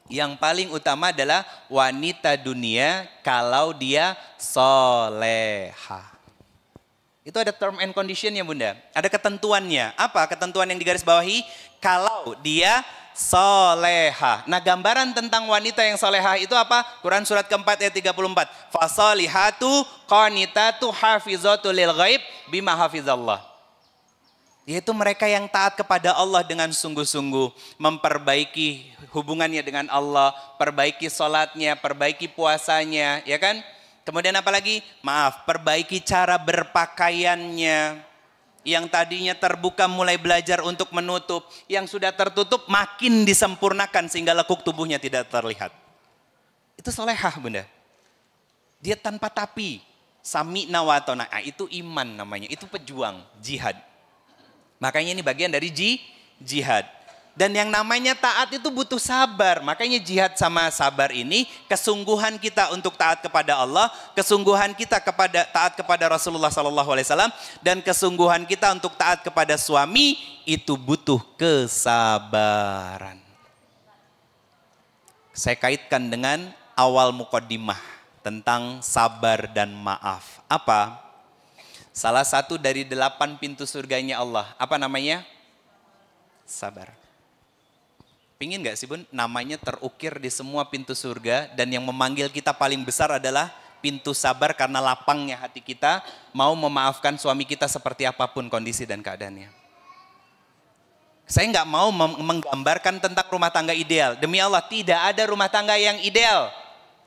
Yang paling utama adalah wanita dunia kalau dia soleha. Itu ada term and conditionnya Bunda. Ada ketentuannya. Apa ketentuan yang digarisbawahi? Kalau dia soleha. Nah gambaran tentang wanita yang soleha itu apa? Quran surat keempat ayat 34. Fasolihatu qanitatu hafizatu lil ghaib bima hafizallah. Yaitu mereka yang taat kepada Allah dengan sungguh-sungguh. Memperbaiki hubungannya dengan Allah. Perbaiki sholatnya, perbaiki puasanya. Ya kan? Kemudian apa lagi? Maaf, perbaiki cara berpakaiannya. Yang tadinya terbuka mulai belajar untuk menutup. Yang sudah tertutup makin disempurnakan sehingga lekuk tubuhnya tidak terlihat. Itu solehah Bunda. Dia tanpa tapi. Sami'na wa ata'na. Itu iman namanya. Itu pejuang, jihad. Makanya ini bagian dari jihad. Dan yang namanya taat itu butuh sabar. Makanya jihad sama sabar ini kesungguhan kita untuk taat kepada Allah, kesungguhan kita taat kepada Rasulullah SAW, dan kesungguhan kita untuk taat kepada suami itu butuh kesabaran. Saya kaitkan dengan awal muqaddimah tentang sabar dan maaf. Apa? Salah satu dari 8 pintu surganya Allah. Apa namanya? Sabar. Pingin gak sih Bun namanya terukir di semua pintu surga dan yang memanggil kita paling besar adalah pintu sabar karena lapangnya hati kita mau memaafkan suami kita seperti apapun kondisi dan keadaannya. Saya nggak mau menggambarkan tentang rumah tangga ideal. Demi Allah tidak ada rumah tangga yang ideal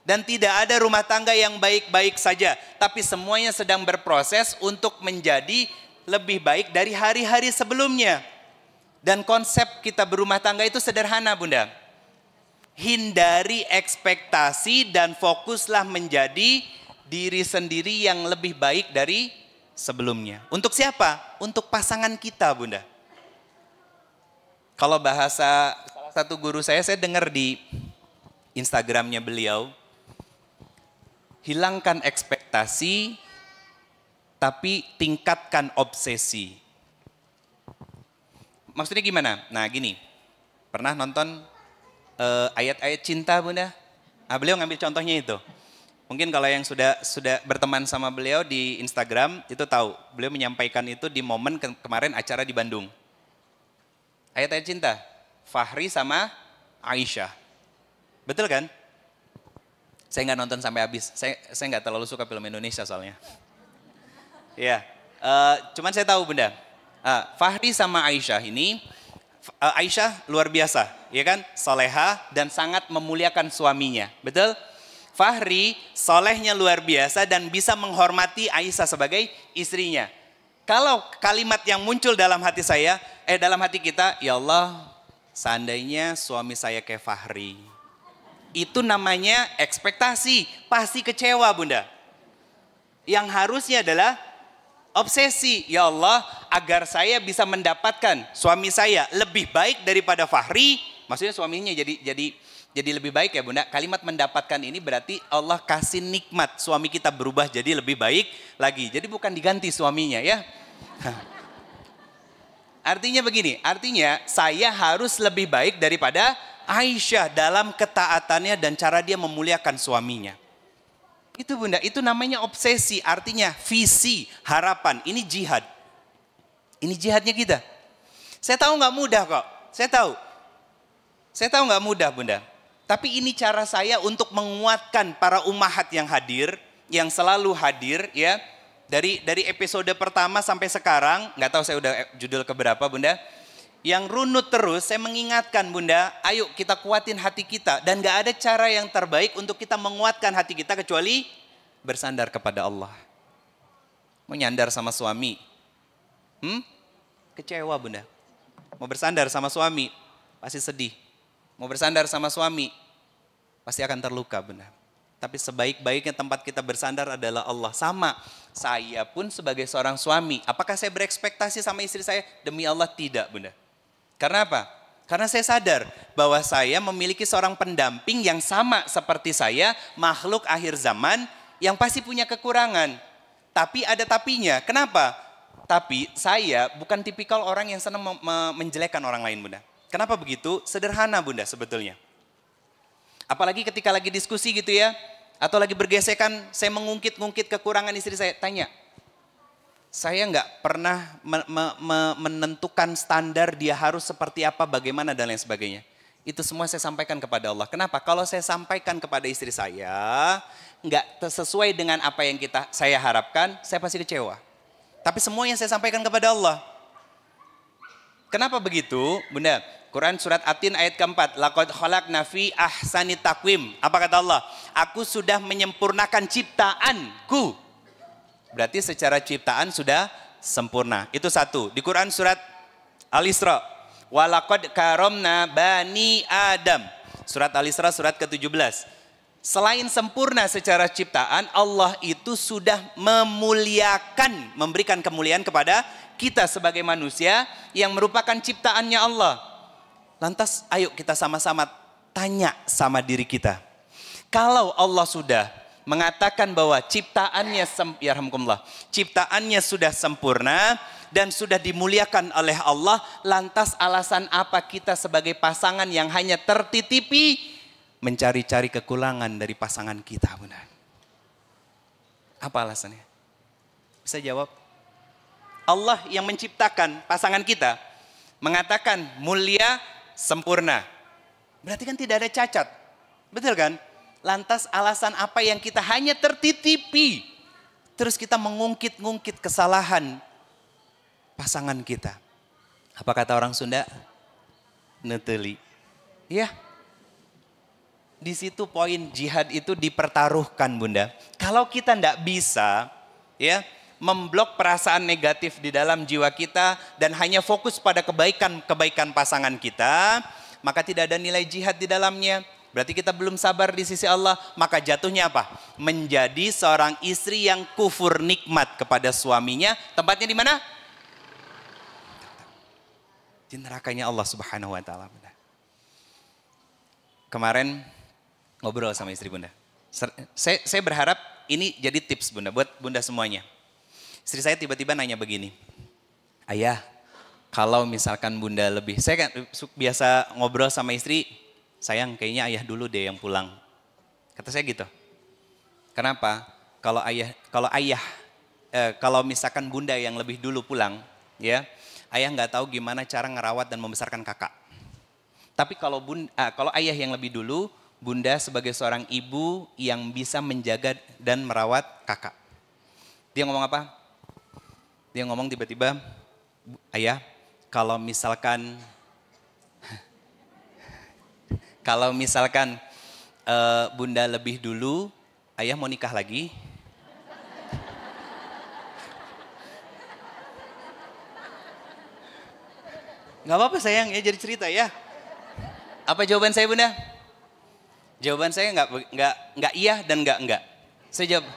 dan tidak ada rumah tangga yang baik-baik saja. Tapi semuanya sedang berproses untuk menjadi lebih baik dari hari-hari sebelumnya. Dan konsep kita berumah tangga itu sederhana Bunda. Hindari ekspektasi dan fokuslah menjadi diri sendiri yang lebih baik dari sebelumnya. Untuk siapa? Untuk pasangan kita Bunda. Kalau bahasa salah satu guru saya dengar di Instagramnya beliau. Hilangkan ekspektasi tapi tingkatkan obsesi. Maksudnya gimana? Nah gini, pernah nonton ayat-ayat cinta Bunda? Nah, beliau ngambil contohnya itu. Mungkin kalau yang sudah berteman sama beliau di Instagram itu tahu. Beliau menyampaikan itu di momen kemarin acara di Bandung. Ayat-ayat cinta, Fahri sama Aisyah. Betul kan? Saya nggak nonton sampai habis. Saya nggak terlalu suka film Indonesia soalnya. Ya, cuman saya tahu Bunda. Fahri sama Aisyah ini, Aisyah luar biasa, ya kan? Soleha dan sangat memuliakan suaminya, betul? Fahri solehnya luar biasa dan bisa menghormati Aisyah sebagai istrinya. Kalau kalimat yang muncul dalam hati saya, dalam hati kita, ya Allah, seandainya suami saya kayak Fahri, itu namanya ekspektasi, pasti kecewa Bunda. Yang harusnya adalah obsesi, ya Allah, agar saya bisa mendapatkan suami saya lebih baik daripada Fahri. Maksudnya suaminya jadi lebih baik ya Bunda. Kalimat mendapatkan ini berarti Allah kasih nikmat suami kita berubah jadi lebih baik lagi. Jadi bukan diganti suaminya ya. Artinya begini, artinya saya harus lebih baik daripada Aisyah dalam ketaatannya dan cara dia memuliakan suaminya. Itu Bunda, itu namanya obsesi, artinya visi, harapan. Ini jihad. Ini jihadnya kita. Saya tahu nggak mudah kok, saya tahu. Saya tahu nggak mudah Bunda. Tapi ini cara saya untuk menguatkan para ummahat yang hadir, yang selalu hadir ya. Dari episode pertama sampai sekarang, nggak tahu saya udah judul keberapa Bunda. Yang runut terus, saya mengingatkan Bunda, ayo kita kuatin hati kita. Dan gak ada cara yang terbaik untuk kita menguatkan hati kita kecuali bersandar kepada Allah. Mau nyandar sama suami, kecewa Bunda. Mau bersandar sama suami, pasti sedih. Mau bersandar sama suami, pasti akan terluka Bunda. Tapi sebaik-baiknya tempat kita bersandar adalah Allah. Sama, saya pun sebagai seorang suami, apakah saya berekspektasi sama istri saya? Demi Allah tidak Bunda. Karena apa? Karena saya sadar bahwa saya memiliki seorang pendamping yang sama seperti saya, makhluk akhir zaman yang pasti punya kekurangan. Tapi ada tapinya. Kenapa? Tapi saya bukan tipikal orang yang senang menjelekkan orang lain, Bunda. Kenapa begitu? Sederhana, Bunda, sebetulnya. Apalagi ketika lagi diskusi gitu ya, atau lagi bergesekan, saya mengungkit-ungkit kekurangan istri saya. Tanya, saya nggak pernah menentukan standar dia harus seperti apa, bagaimana dan lain sebagainya. Itu semua saya sampaikan kepada Allah. Kenapa? Kalau saya sampaikan kepada istri saya, nggak sesuai dengan apa yang saya harapkan, saya pasti kecewa. Tapi semua yang saya sampaikan kepada Allah. Kenapa begitu, Bunda? Quran surat At-Tin ayat keempat. Laqad khalaqna fi ahsani taqwim. Apa kata Allah? Aku sudah menyempurnakan ciptaanku. Berarti secara ciptaan sudah sempurna. Itu satu. Di Quran surat Al-Isra. Walaqad karamna bani Adam. Surat Al-Isra surat ke-17. Selain sempurna secara ciptaan, Allah itu sudah memuliakan, memberikan kemuliaan kepada kita sebagai manusia yang merupakan ciptaannya Allah. Lantas ayo kita sama-sama tanya sama diri kita. Kalau Allah sudah mengatakan bahwa ciptaannya sudah sempurna dan sudah dimuliakan oleh Allah, lantas alasan apa kita sebagai pasangan yang hanya tertitipi mencari-cari kekurangan dari pasangan kita, Bunda? Apa alasannya? Bisa jawab? Allah yang menciptakan pasangan kita mengatakan mulia, sempurna. Berarti kan tidak ada cacat. Betul kan? Lantas alasan apa yang kita hanya tertitipi? Terus kita mengungkit-ungkit kesalahan pasangan kita. Apa kata orang Sunda? Neteli. Iya. Di situ poin jihad itu dipertaruhkan, Bunda. Kalau kita tidak bisa ya memblok perasaan negatif di dalam jiwa kita dan hanya fokus pada kebaikan pasangan kita, maka tidak ada nilai jihad di dalamnya. Berarti kita belum sabar di sisi Allah, maka jatuhnya apa? Menjadi seorang istri yang kufur nikmat kepada suaminya. Tempatnya di mana? Di nerakanya Allah Subhanahu wa taala, Bunda. Kemarin ngobrol sama istri Bunda. Saya berharap ini jadi tips, Bunda, buat Bunda semuanya. Istri saya tiba-tiba nanya begini, Ayah, kalau misalkan Bunda lebih, saya kan biasa ngobrol sama istri, sayang kayaknya ayah dulu deh yang pulang. Kata saya gitu. Kenapa? Kalau misalkan Bunda yang lebih dulu pulang, ya, ayah nggak tahu gimana cara ngerawat dan membesarkan kakak. Tapi kalau ayah yang lebih dulu, Bunda sebagai seorang ibu yang bisa menjaga dan merawat kakak. Dia ngomong apa? Dia ngomong tiba-tiba, Ayah, kalau misalkan Bunda lebih dulu, ayah mau nikah lagi. Gak apa-apa sayang, ya jadi cerita ya. Apa jawaban saya, Bunda? Jawaban saya nggak iya dan nggak enggak. Saya jawab,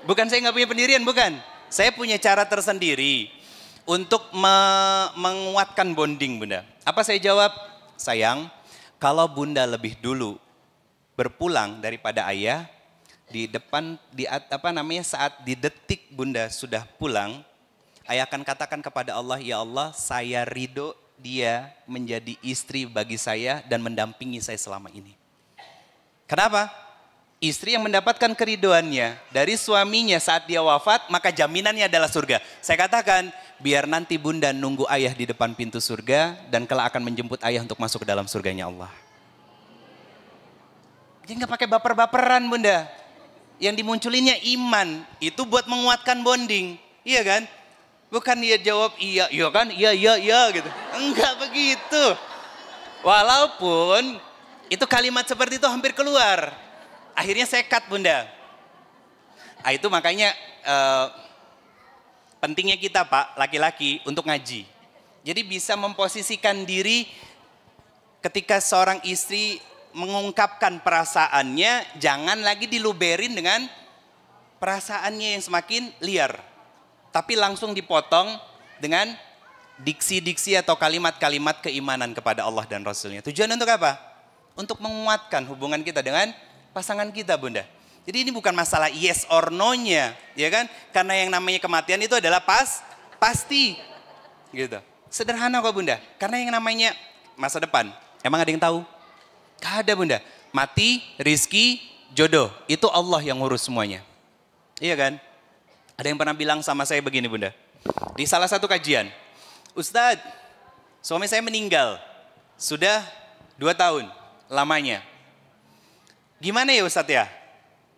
bukan saya nggak punya pendirian, bukan. Saya punya cara tersendiri untuk menguatkan bonding, Bunda. Apa saya jawab? Sayang, kalau Bunda lebih dulu berpulang daripada ayah, saat di detik Bunda sudah pulang, ayah akan katakan kepada Allah, ya Allah, saya ridho dia menjadi istri bagi saya dan mendampingi saya selama ini. Kenapa? Istri yang mendapatkan keridoannya dari suaminya saat dia wafat, maka jaminannya adalah surga. Saya katakan, biar nanti Bunda nunggu ayah di depan pintu surga dan kelak akan menjemput ayah untuk masuk ke dalam surganya Allah. Jadi nggak pakai baper-baperan, Bunda. Yang dimunculinnya iman, itu buat menguatkan bonding. Iya kan? Bukan dia jawab iya kan, iya gitu. Enggak begitu. Walaupun itu kalimat seperti itu hampir keluar. Akhirnya saya cut, Bunda. Itu makanya pentingnya kita, Pak, laki-laki untuk ngaji. Jadi bisa memposisikan diri ketika seorang istri mengungkapkan perasaannya, jangan lagi diluberin dengan perasaannya yang semakin liar. tapi langsung dipotong dengan diksi-diksi atau kalimat-kalimat keimanan kepada Allah dan Rasulnya. Tujuan untuk apa? Untuk menguatkan hubungan kita dengan pasangan kita, Bunda. Jadi ini bukan masalah yes or no-nya, ya kan? Karena yang namanya kematian itu adalah pasti. Gitu. Sederhana kok, Bunda. Karena yang namanya masa depan, emang ada yang tahu? Gak ada, Bunda. Mati, rizki, jodoh, itu Allah yang ngurus semuanya. Iya kan? Ada yang pernah bilang sama saya begini, Bunda. Di salah satu kajian, Ustadz, suami saya meninggal. Sudah 2 tahun lamanya. Gimana ya Ustadz ya?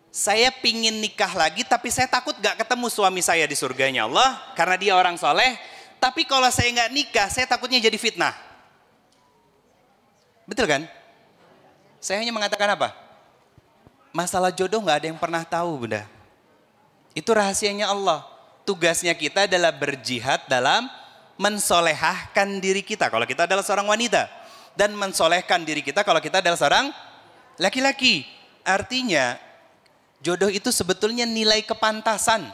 Saya pingin nikah lagi tapi saya takut gak ketemu suami saya di surganya Allah. Karena dia orang soleh. Tapi kalau saya gak nikah, saya takutnya jadi fitnah. Betul kan? Saya hanya mengatakan apa? Masalah jodoh gak ada yang pernah tahu, Bunda. Itu rahasianya Allah. Tugasnya kita adalah berjihad dalam mensolehahkan diri kita kalau kita adalah seorang wanita. Dan mensolehkan diri kita kalau kita adalah seorang laki-laki. Artinya jodoh itu sebetulnya nilai kepantasan.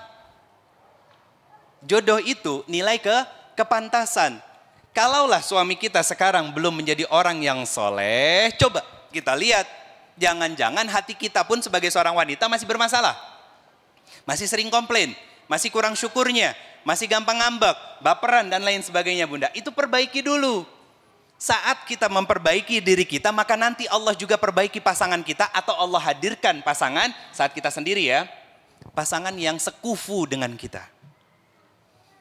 Jodoh itu nilai kepantasan. Kalaulah suami kita sekarang belum menjadi orang yang soleh, coba kita lihat. Jangan-jangan hati kita pun sebagai seorang wanita masih bermasalah. Masih sering komplain, masih kurang syukurnya, masih gampang ngambek, baperan dan lain sebagainya, Bunda. Itu perbaiki dulu. Saat kita memperbaiki diri kita, maka nanti Allah juga perbaiki pasangan kita atau Allah hadirkan pasangan saat kita sendiri ya. Pasangan yang sekufu dengan kita.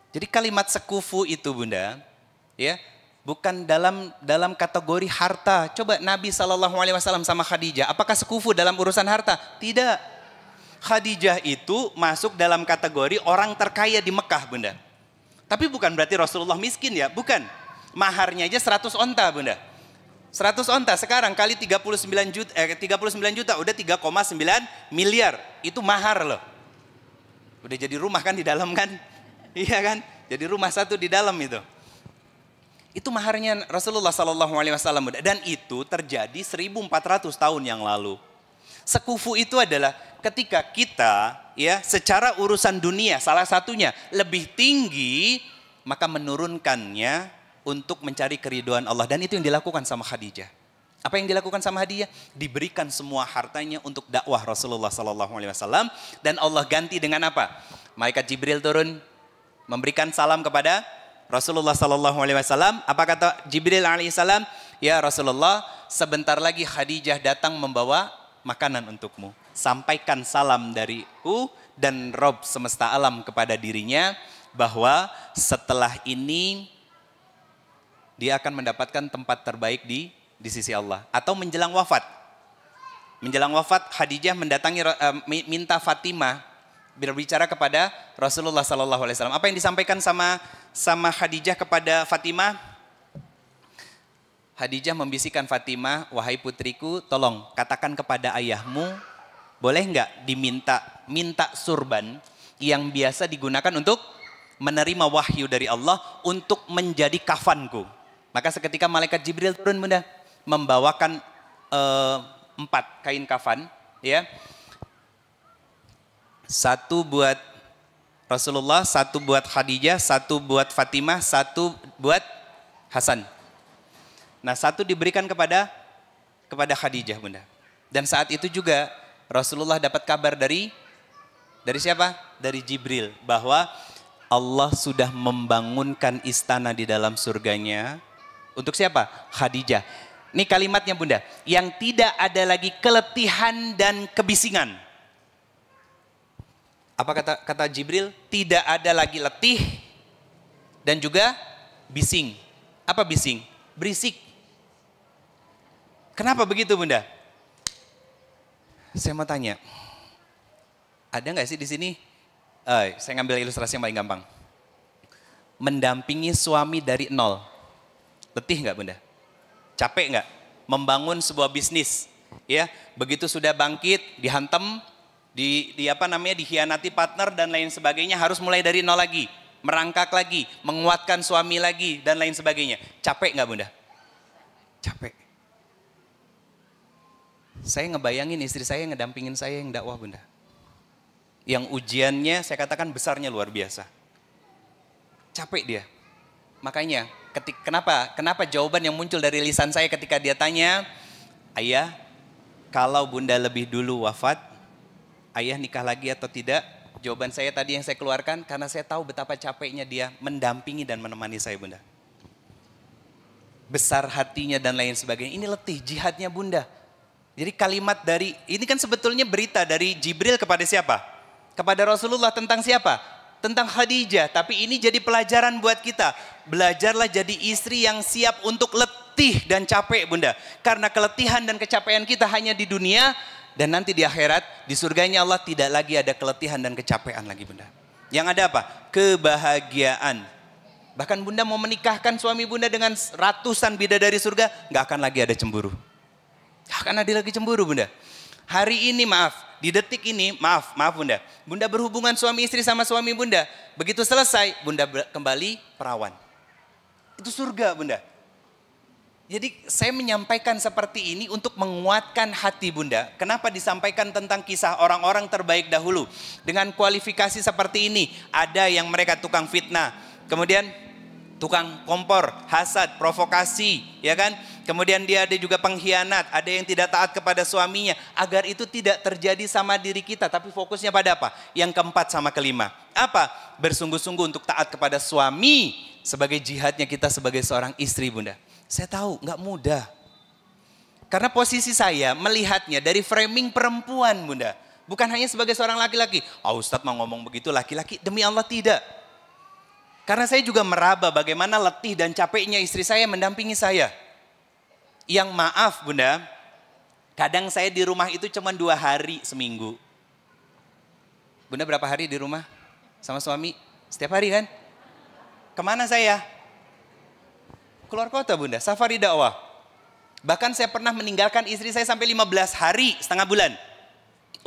Jadi kalimat sekufu itu, Bunda, ya, bukan dalam kategori harta. Coba Nabi SAW sama Khadijah, apakah sekufu dalam urusan harta? Tidak. Khadijah itu masuk dalam kategori orang terkaya di Mekah, Bunda. Tapi bukan berarti Rasulullah miskin ya, bukan. Maharnya aja 100 onta, Bunda. 100 onta sekarang kali 39 juta udah 3,9 miliar. Itu mahar loh. Udah jadi rumah kan di dalam kan? Iya kan? Jadi rumah satu di dalam itu. Itu maharnya Rasulullah SAW, dan itu terjadi 1400 tahun yang lalu. Sekufu itu adalah ketika kita ya secara urusan dunia salah satunya lebih tinggi, maka menurunkannya untuk mencari keriduan Allah, dan itu yang dilakukan sama Khadijah. Apa yang dilakukan sama Khadijah? Diberikan semua hartanya untuk dakwah Rasulullah SAW, dan Allah ganti dengan apa? Malaikat Jibril turun memberikan salam kepada Rasulullah SAW. Apa kata Jibril alaihissalam? Ya Rasulullah, sebentar lagi Khadijah datang membawa makanan untukmu. Sampaikan salam dariku dan Rob semesta alam kepada dirinya, bahwa setelah ini dia akan mendapatkan tempat terbaik di sisi Allah. Atau menjelang wafat. Menjelang wafat Khadijah mendatangi, minta Fatimah berbicara kepada Rasulullah SAW. Apa yang disampaikan sama Khadijah kepada Fatimah? Khadijah membisikkan Fatimah, wahai putriku, tolong katakan kepada ayahmu, boleh nggak minta surban yang biasa digunakan untuk menerima wahyu dari Allah untuk menjadi kafanku. Maka seketika malaikat Jibril turun, Bunda, membawakan 4 kain kafan, ya. 1 buat Rasulullah, 1 buat Khadijah, 1 buat Fatimah, 1 buat Hasan. Nah, 1 diberikan kepada Khadijah, Bunda. Dan saat itu juga Rasulullah dapat kabar dari siapa? Dari Jibril, bahwa Allah sudah membangunkan istana di dalam surganya. Untuk siapa? Khadijah. Ini kalimatnya, Bunda. Yang tidak ada lagi keletihan dan kebisingan. Apa kata Jibril? Tidak ada lagi letih dan juga bising. Apa bising? Berisik. Kenapa begitu, Bunda? Saya mau tanya. Ada nggak sih di sini? Saya ngambil ilustrasi yang paling gampang. Mendampingi suami dari 0. Letih nggak, Bunda? Capek nggak? Membangun sebuah bisnis, ya. Begitu sudah bangkit, dihantam, dikhianati partner dan lain sebagainya, harus mulai dari 0 lagi, merangkak lagi, menguatkan suami lagi dan lain sebagainya. Capek nggak, Bunda? Capek. Saya ngebayangin istri saya ngedampingin saya yang dakwah, Bunda. Yang ujiannya saya katakan besarnya luar biasa. Capek dia. Makanya kenapa jawaban yang muncul dari lisan saya ketika dia tanya, ayah, kalau bunda lebih dulu wafat, ayah nikah lagi atau tidak? Jawaban saya tadi yang saya keluarkan karena saya tahu betapa capeknya dia mendampingi dan menemani saya, bunda. Besar hatinya dan lain sebagainya. Ini letih jihadnya bunda. Jadi kalimat dari, ini kan sebetulnya berita dari Jibril kepada siapa? Kepada Rasulullah tentang siapa? Tentang Khadijah. Tapi ini jadi pelajaran buat kita. Belajarlah jadi istri yang siap untuk letih dan capek, bunda. Karena keletihan dan kecapean kita hanya di dunia. Dan nanti di akhirat, di surganya Allah tidak lagi ada keletihan dan kecapean lagi, bunda. Yang ada apa? Kebahagiaan. Bahkan bunda mau menikahkan suami bunda dengan ratusan bidadari surga, gak akan lagi ada cemburu. Gak akan ada lagi cemburu, bunda. Hari ini di detik ini, maaf bunda. Bunda berhubungan suami istri sama suami bunda. Begitu selesai, bunda kembali perawan. Itu surga, bunda. Jadi saya menyampaikan seperti ini untuk menguatkan hati bunda. Kenapa disampaikan tentang kisah orang-orang terbaik dahulu. Dengan kualifikasi seperti ini. Ada yang mereka tukang fitnah. Kemudian tukang kompor, hasad, provokasi. Ya kan? Kemudian dia ada juga pengkhianat. Ada yang tidak taat kepada suaminya. Agar itu tidak terjadi sama diri kita. Tapi fokusnya pada apa? Yang keempat sama kelima. Apa? Bersungguh-sungguh untuk taat kepada suami. Sebagai jihadnya kita sebagai seorang istri, bunda. Saya tahu nggak mudah. Karena posisi saya melihatnya dari framing perempuan, bunda. Bukan hanya sebagai seorang laki-laki. Ustadz mau ngomong begitu laki-laki, demi Allah tidak. Karena saya juga meraba bagaimana letih dan capeknya istri saya mendampingi saya. Yang maaf bunda, kadang saya di rumah itu cuma 2 hari seminggu. Bunda berapa hari di rumah sama suami? Setiap hari kan? Kemana saya? Keluar kota bunda, safari dakwah. Bahkan saya pernah meninggalkan istri saya sampai 15 hari, setengah bulan.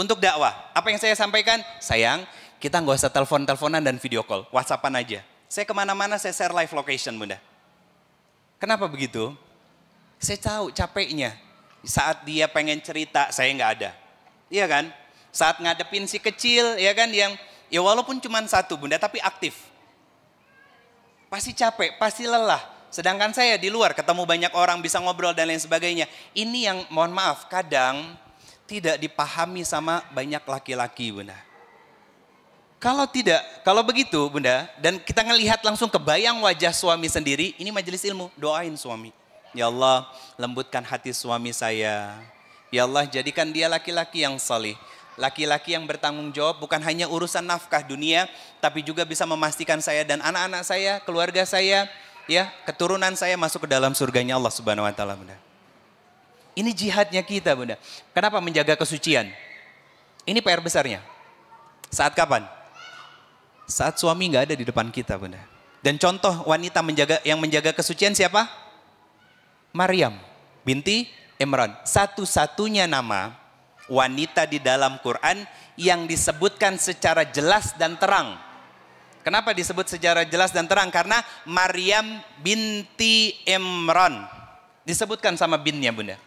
Untuk dakwah. Apa yang saya sampaikan? Sayang, kita nggak usah telepon-teleponan dan video call. WhatsAppan aja. Saya kemana-mana saya share live location bunda. Kenapa begitu? Saya tahu capeknya. Saat dia pengen cerita, saya nggak ada. Iya kan? Saat ngadepin si kecil, ya kan, yang ya walaupun cuma satu bunda, tapi aktif. Pasti capek, pasti lelah. Sedangkan saya di luar ketemu banyak orang, bisa ngobrol dan lain sebagainya. Ini yang mohon maaf kadang tidak dipahami sama banyak laki-laki bunda. Kalau begitu bunda, dan kita ngelihat langsung kebayang wajah suami sendiri, ini majelis ilmu, doain suami. Ya Allah, lembutkan hati suami saya. Ya Allah, jadikan dia laki-laki yang salih. Laki-laki yang bertanggung jawab bukan hanya urusan nafkah dunia, tapi juga bisa memastikan saya dan anak-anak saya, keluarga saya, ya, keturunan saya masuk ke dalam surganya Allah Subhanahu wa taala, bunda. Ini jihadnya kita, bunda. Kenapa menjaga kesucian? Ini PR besarnya. Saat kapan? Saat suami nggak ada di depan kita, bunda. Dan contoh wanita yang menjaga kesucian siapa? Maryam binti Imran. Satu-satunya nama wanita di dalam Quran yang disebutkan secara jelas dan terang. Kenapa disebut secara jelas dan terang? Karena Maryam binti Imran. Disebutkan sama binnya bunda.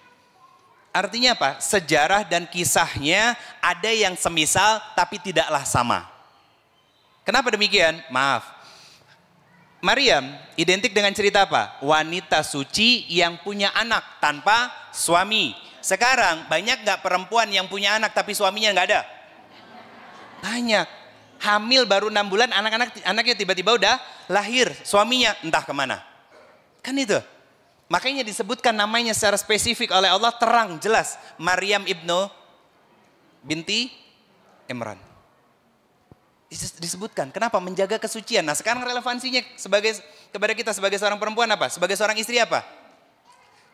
Artinya apa? Sejarah dan kisahnya ada yang semisal tapi tidaklah sama. Kenapa demikian? Maaf. Maryam identik dengan cerita apa? Wanita suci yang punya anak tanpa suami. Sekarang banyak gak perempuan yang punya anak tapi suaminya gak ada? Banyak. Hamil baru 6 bulan, anaknya tiba-tiba udah lahir, suaminya entah kemana. Kan itu. Makanya disebutkan namanya secara spesifik oleh Allah, terang, jelas. Maryam binti Imran. Disebutkan, kenapa? Menjaga kesucian. Nah sekarang relevansinya kepada kita sebagai seorang perempuan apa? Sebagai seorang istri apa?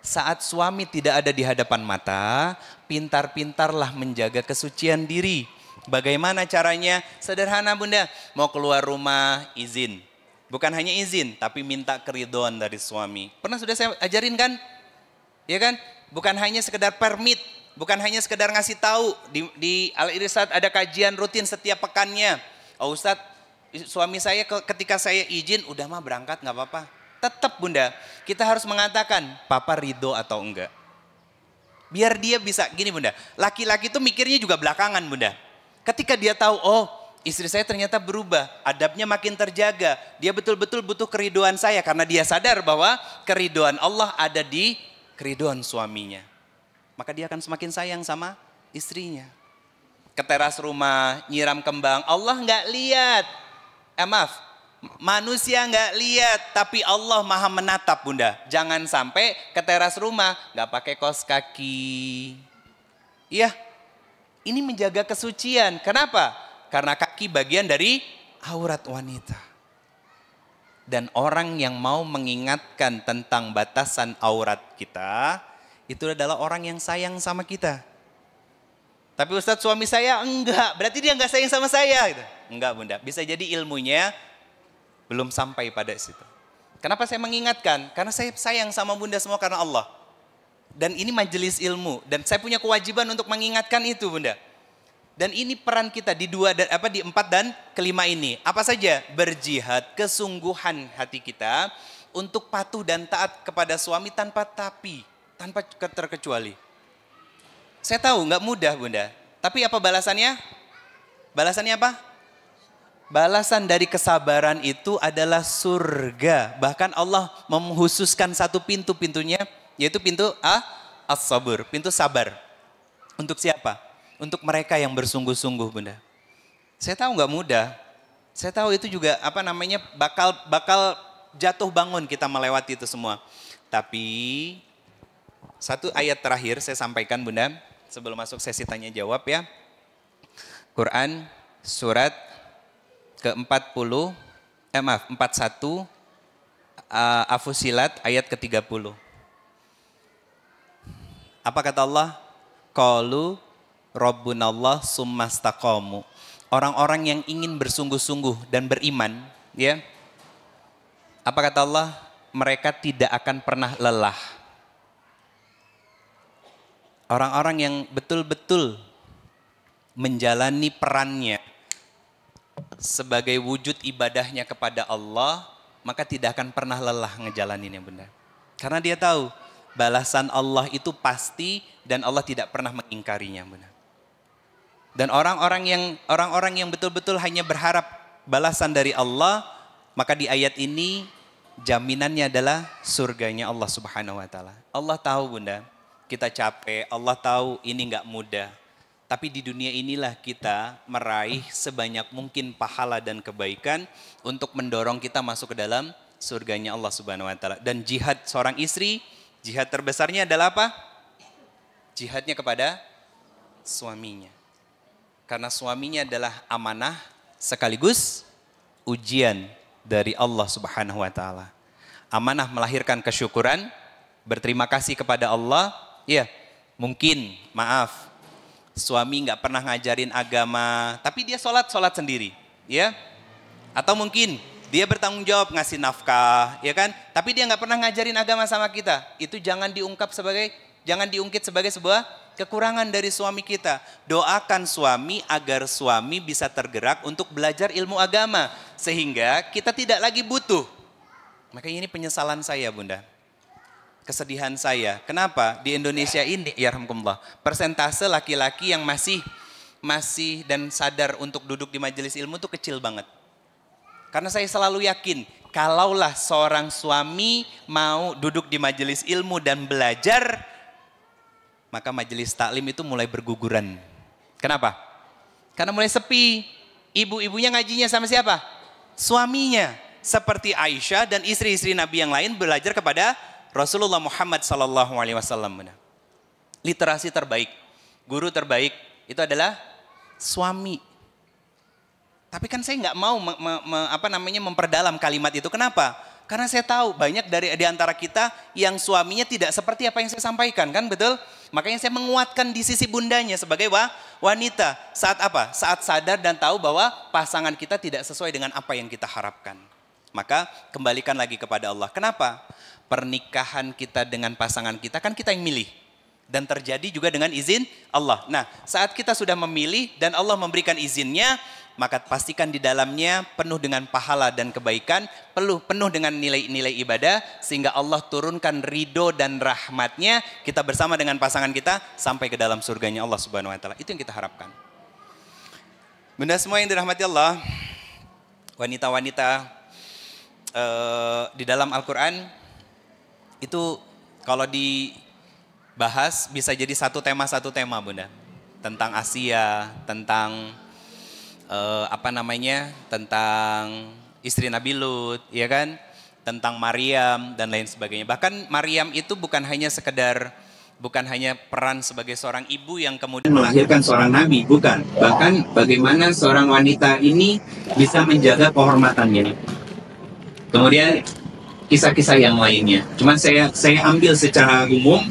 Saat suami tidak ada di hadapan mata, pintar-pintarlah menjaga kesucian diri. Bagaimana caranya? Sederhana bunda, mau keluar rumah izin. Bukan hanya izin, tapi minta keridhaan dari suami. Pernah sudah saya ajarin kan? Ya kan? Bukan hanya sekedar permit, bukan hanya sekedar ngasih tahu. Di Al-Irsyad ada kajian rutin setiap pekannya. Ustadz, suami saya ketika saya izin, udah mah berangkat gak apa-apa. Tetap bunda, kita harus mengatakan, papa ridho atau enggak. Biar dia bisa, gini bunda, laki-laki itu mikirnya juga belakangan bunda. Ketika dia tahu, Istri saya ternyata berubah, adabnya makin terjaga. Dia betul-betul butuh keriduan saya karena dia sadar bahwa keriduan Allah ada di keriduan suaminya. Maka dia akan semakin sayang sama istrinya. Ke teras rumah, nyiram kembang, Allah nggak lihat. Maaf, manusia nggak lihat, tapi Allah maha menatap bunda. Jangan sampai ke teras rumah, nggak pakai kaos kaki. Iya, ini menjaga kesucian. Kenapa? Karena kaki bagian dari aurat wanita. Dan orang yang mau mengingatkan tentang batasan aurat kita, itu adalah orang yang sayang sama kita. Tapi Ustadz suami saya enggak, berarti dia enggak sayang sama saya. Gitu. Enggak bunda, bisa jadi ilmunya belum sampai pada situ. Kenapa saya mengingatkan? Karena saya sayang sama bunda semua karena Allah. Dan ini majelis ilmu, dan saya punya kewajiban untuk mengingatkan itu bunda. Dan ini peran kita di 4 dan kelima ini. Apa saja? Berjihad, kesungguhan hati kita untuk patuh dan taat kepada suami tanpa tapi, tanpa terkecuali. Saya tahu nggak mudah bunda, tapi apa balasannya? Balasannya apa? Balasan dari kesabaran itu adalah surga. Bahkan Allah menghususkan satu pintunya, yaitu pintu as-sabur, pintu sabar. Untuk siapa? Untuk mereka yang bersungguh-sungguh bunda. Saya tahu nggak mudah. Saya tahu itu juga bakal jatuh bangun kita melewati itu semua. Tapi satu ayat terakhir saya sampaikan bunda. Sebelum masuk sesi tanya jawab ya. Quran surat ke-41 Afusilat ayat ke-30. Apa kata Allah? Qalu Rabbunallah summastaqamu. Orang-orang yang ingin bersungguh-sungguh dan beriman, ya. Apa kata Allah? Mereka tidak akan pernah lelah. Orang-orang yang betul-betul menjalani perannya sebagai wujud ibadahnya kepada Allah, maka tidak akan pernah lelah ngejalaninnya bunda. Karena dia tahu balasan Allah itu pasti dan Allah tidak pernah mengingkarinya bunda. Dan orang-orang yang betul-betul hanya berharap balasan dari Allah, maka di ayat ini jaminannya adalah surganya Allah Subhanahu wa taala. Allah tahu bunda, kita capek, Allah tahu ini enggak mudah. Tapi di dunia inilah kita meraih sebanyak mungkin pahala dan kebaikan untuk mendorong kita masuk ke dalam surganya Allah Subhanahu wa taala. Dan jihad seorang istri, jihad terbesarnya adalah apa? Jihadnya kepada suaminya. Karena suaminya adalah amanah sekaligus ujian dari Allah Subhanahu wa taala. Amanah melahirkan kesyukuran, berterima kasih kepada Allah. Ya, mungkin maaf, suami nggak pernah ngajarin agama, tapi dia sholat sendiri, ya. Atau mungkin dia bertanggung jawab ngasih nafkah, ya kan? Tapi dia nggak pernah ngajarin agama sama kita. Itu jangan diungkit sebagai sebuah kekurangan dari suami kita. Doakan suami agar suami bisa tergerak untuk belajar ilmu agama. Sehingga kita tidak lagi butuh. Makanya ini penyesalan saya bunda. Kesedihan saya. Kenapa? Di Indonesia ini, ya rahmatullah, persentase laki-laki yang masih dan sadar untuk duduk di majelis ilmu itu kecil banget. Karena saya selalu yakin, kalaulah seorang suami mau duduk di majelis ilmu dan belajar, maka majelis taklim itu mulai berguguran. Kenapa? Karena mulai sepi. Ibu-ibunya ngajinya sama siapa? Suaminya. Seperti Aisyah dan istri-istri Nabi yang lain belajar kepada Rasulullah Muhammad SAW. Literasi terbaik, guru terbaik itu adalah suami. Tapi kan saya nggak mau memperdalam kalimat itu. Kenapa? Karena saya tahu banyak di antara kita yang suaminya tidak seperti apa yang saya sampaikan, kan betul? Makanya saya menguatkan di sisi bundanya sebagai wanita. Saat apa? Saat sadar dan tahu bahwa pasangan kita tidak sesuai dengan apa yang kita harapkan. Maka kembalikan lagi kepada Allah. Kenapa? Pernikahan kita dengan pasangan kita kan kita yang milih. Dan terjadi juga dengan izin Allah. Nah, saat kita sudah memilih dan Allah memberikan izinnya, maka pastikan di dalamnya penuh dengan pahala dan kebaikan, penuh dengan nilai-nilai ibadah, sehingga Allah turunkan ridho dan rahmatnya, kita bersama dengan pasangan kita sampai ke dalam surganya Allah Subhanahu wa taala. Itu yang kita harapkan. Bunda semua yang dirahmati Allah, wanita-wanita di dalam Al-Quran itu kalau dibahas bisa jadi satu tema Bunda. Tentang Asia, tentang tentang istri Nabi Lut, ya kan? Tentang Maryam dan lain sebagainya. Bahkan Maryam itu bukan hanya peran sebagai seorang ibu yang kemudian melahirkan seorang nabi, bukan. Bahkan bagaimana seorang wanita ini bisa menjaga kehormatannya. Kemudian kisah-kisah yang lainnya. Cuman saya ambil secara umum.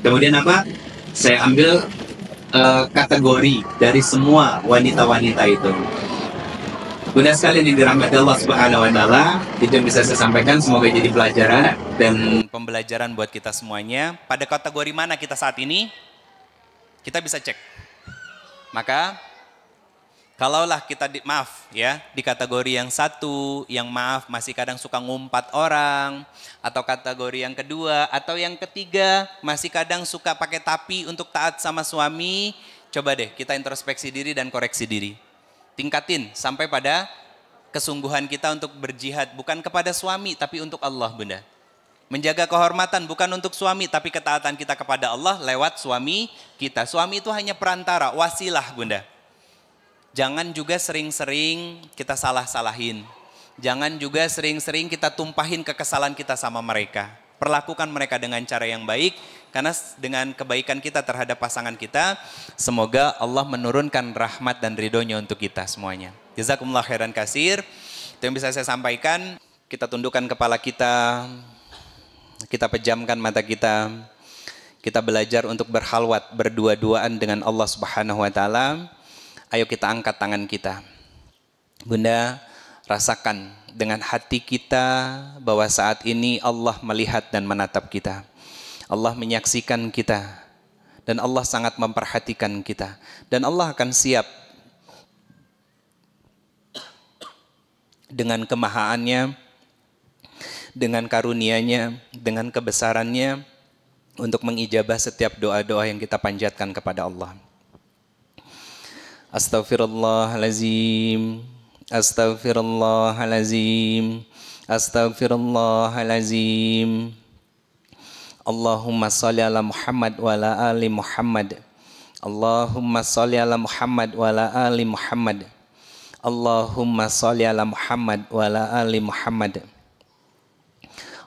Kemudian saya ambil kategori dari semua wanita-wanita itu. Bunda sekalian yang dirahmati Allah Subhanahu wa taala, itu yang bisa saya sampaikan, semoga jadi pelajaran dan pembelajaran buat kita semuanya. Pada kategori mana kita saat ini? Kita bisa cek. Maka kalaulah kita di kategori yang satu, yang masih kadang suka ngumpat orang, atau kategori yang kedua, atau yang ketiga masih kadang suka pakai tapi untuk taat sama suami, coba deh kita introspeksi diri dan koreksi diri. Tingkatin sampai pada kesungguhan kita untuk berjihad, bukan kepada suami tapi untuk Allah Bunda. Menjaga kehormatan bukan untuk suami tapi ketaatan kita kepada Allah lewat suami kita. Suami itu hanya perantara, wasilah Bunda. Jangan juga sering-sering kita salah-salahin. Jangan juga sering-sering kita tumpahin kekesalan kita sama mereka. Perlakukan mereka dengan cara yang baik, karena dengan kebaikan kita terhadap pasangan kita, semoga Allah menurunkan rahmat dan ridhonya untuk kita semuanya. Jazakumullah khairan katsir. Itu yang bisa saya sampaikan. Kita tundukkan kepala kita, kita pejamkan mata kita, kita belajar untuk berhalwat, berdua-duaan dengan Allah Subhanahu wa taala. Ayo kita angkat tangan kita. Bunda, rasakan dengan hati kita bahwa saat ini Allah melihat dan menatap kita. Allah menyaksikan kita. Dan Allah sangat memperhatikan kita. Dan Allah akan siap dengan kemahaannya, dengan karunia-Nya, dengan kebesarannya untuk mengijabah setiap doa-doa yang kita panjatkan kepada Allah. Astaghfirullahalazim, astaghfirullahalazim, astaghfirullahalazim. Allahumma sholli ala Muhammad wa ala ali Muhammad. Allahumma sholli ala Muhammad wa ala ali Muhammad. Allahumma sholli ala Muhammad wa ala ali Muhammad.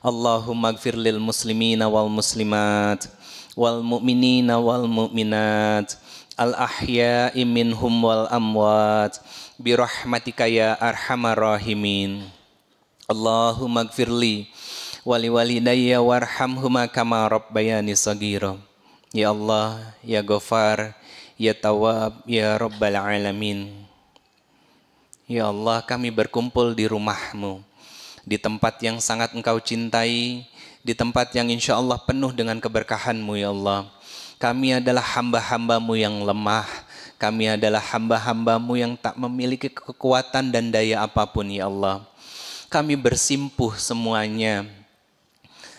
Allahumma ighfir lil muslimina wal muslimat wal mu'minina wal mu'minat al-ahya'i minhum wal amwat birahmatika ya arhamar rahimin. Allahumma gfirli wali walidayya warhamhuma kama rabbayani shaghira. Ya Allah, ya Ghafar, ya Tawwab, ya Rabbal alamin. Ya Allah, kami berkumpul di rumah-Mu, di tempat yang sangat Engkau cintai, di tempat yang insya Allah penuh dengan keberkahan-Mu ya Allah. Kami adalah hamba-hamba-Mu yang lemah. Kami adalah hamba-hamba-Mu yang tak memiliki kekuatan dan daya apapun ya Allah. Kami bersimpuh semuanya.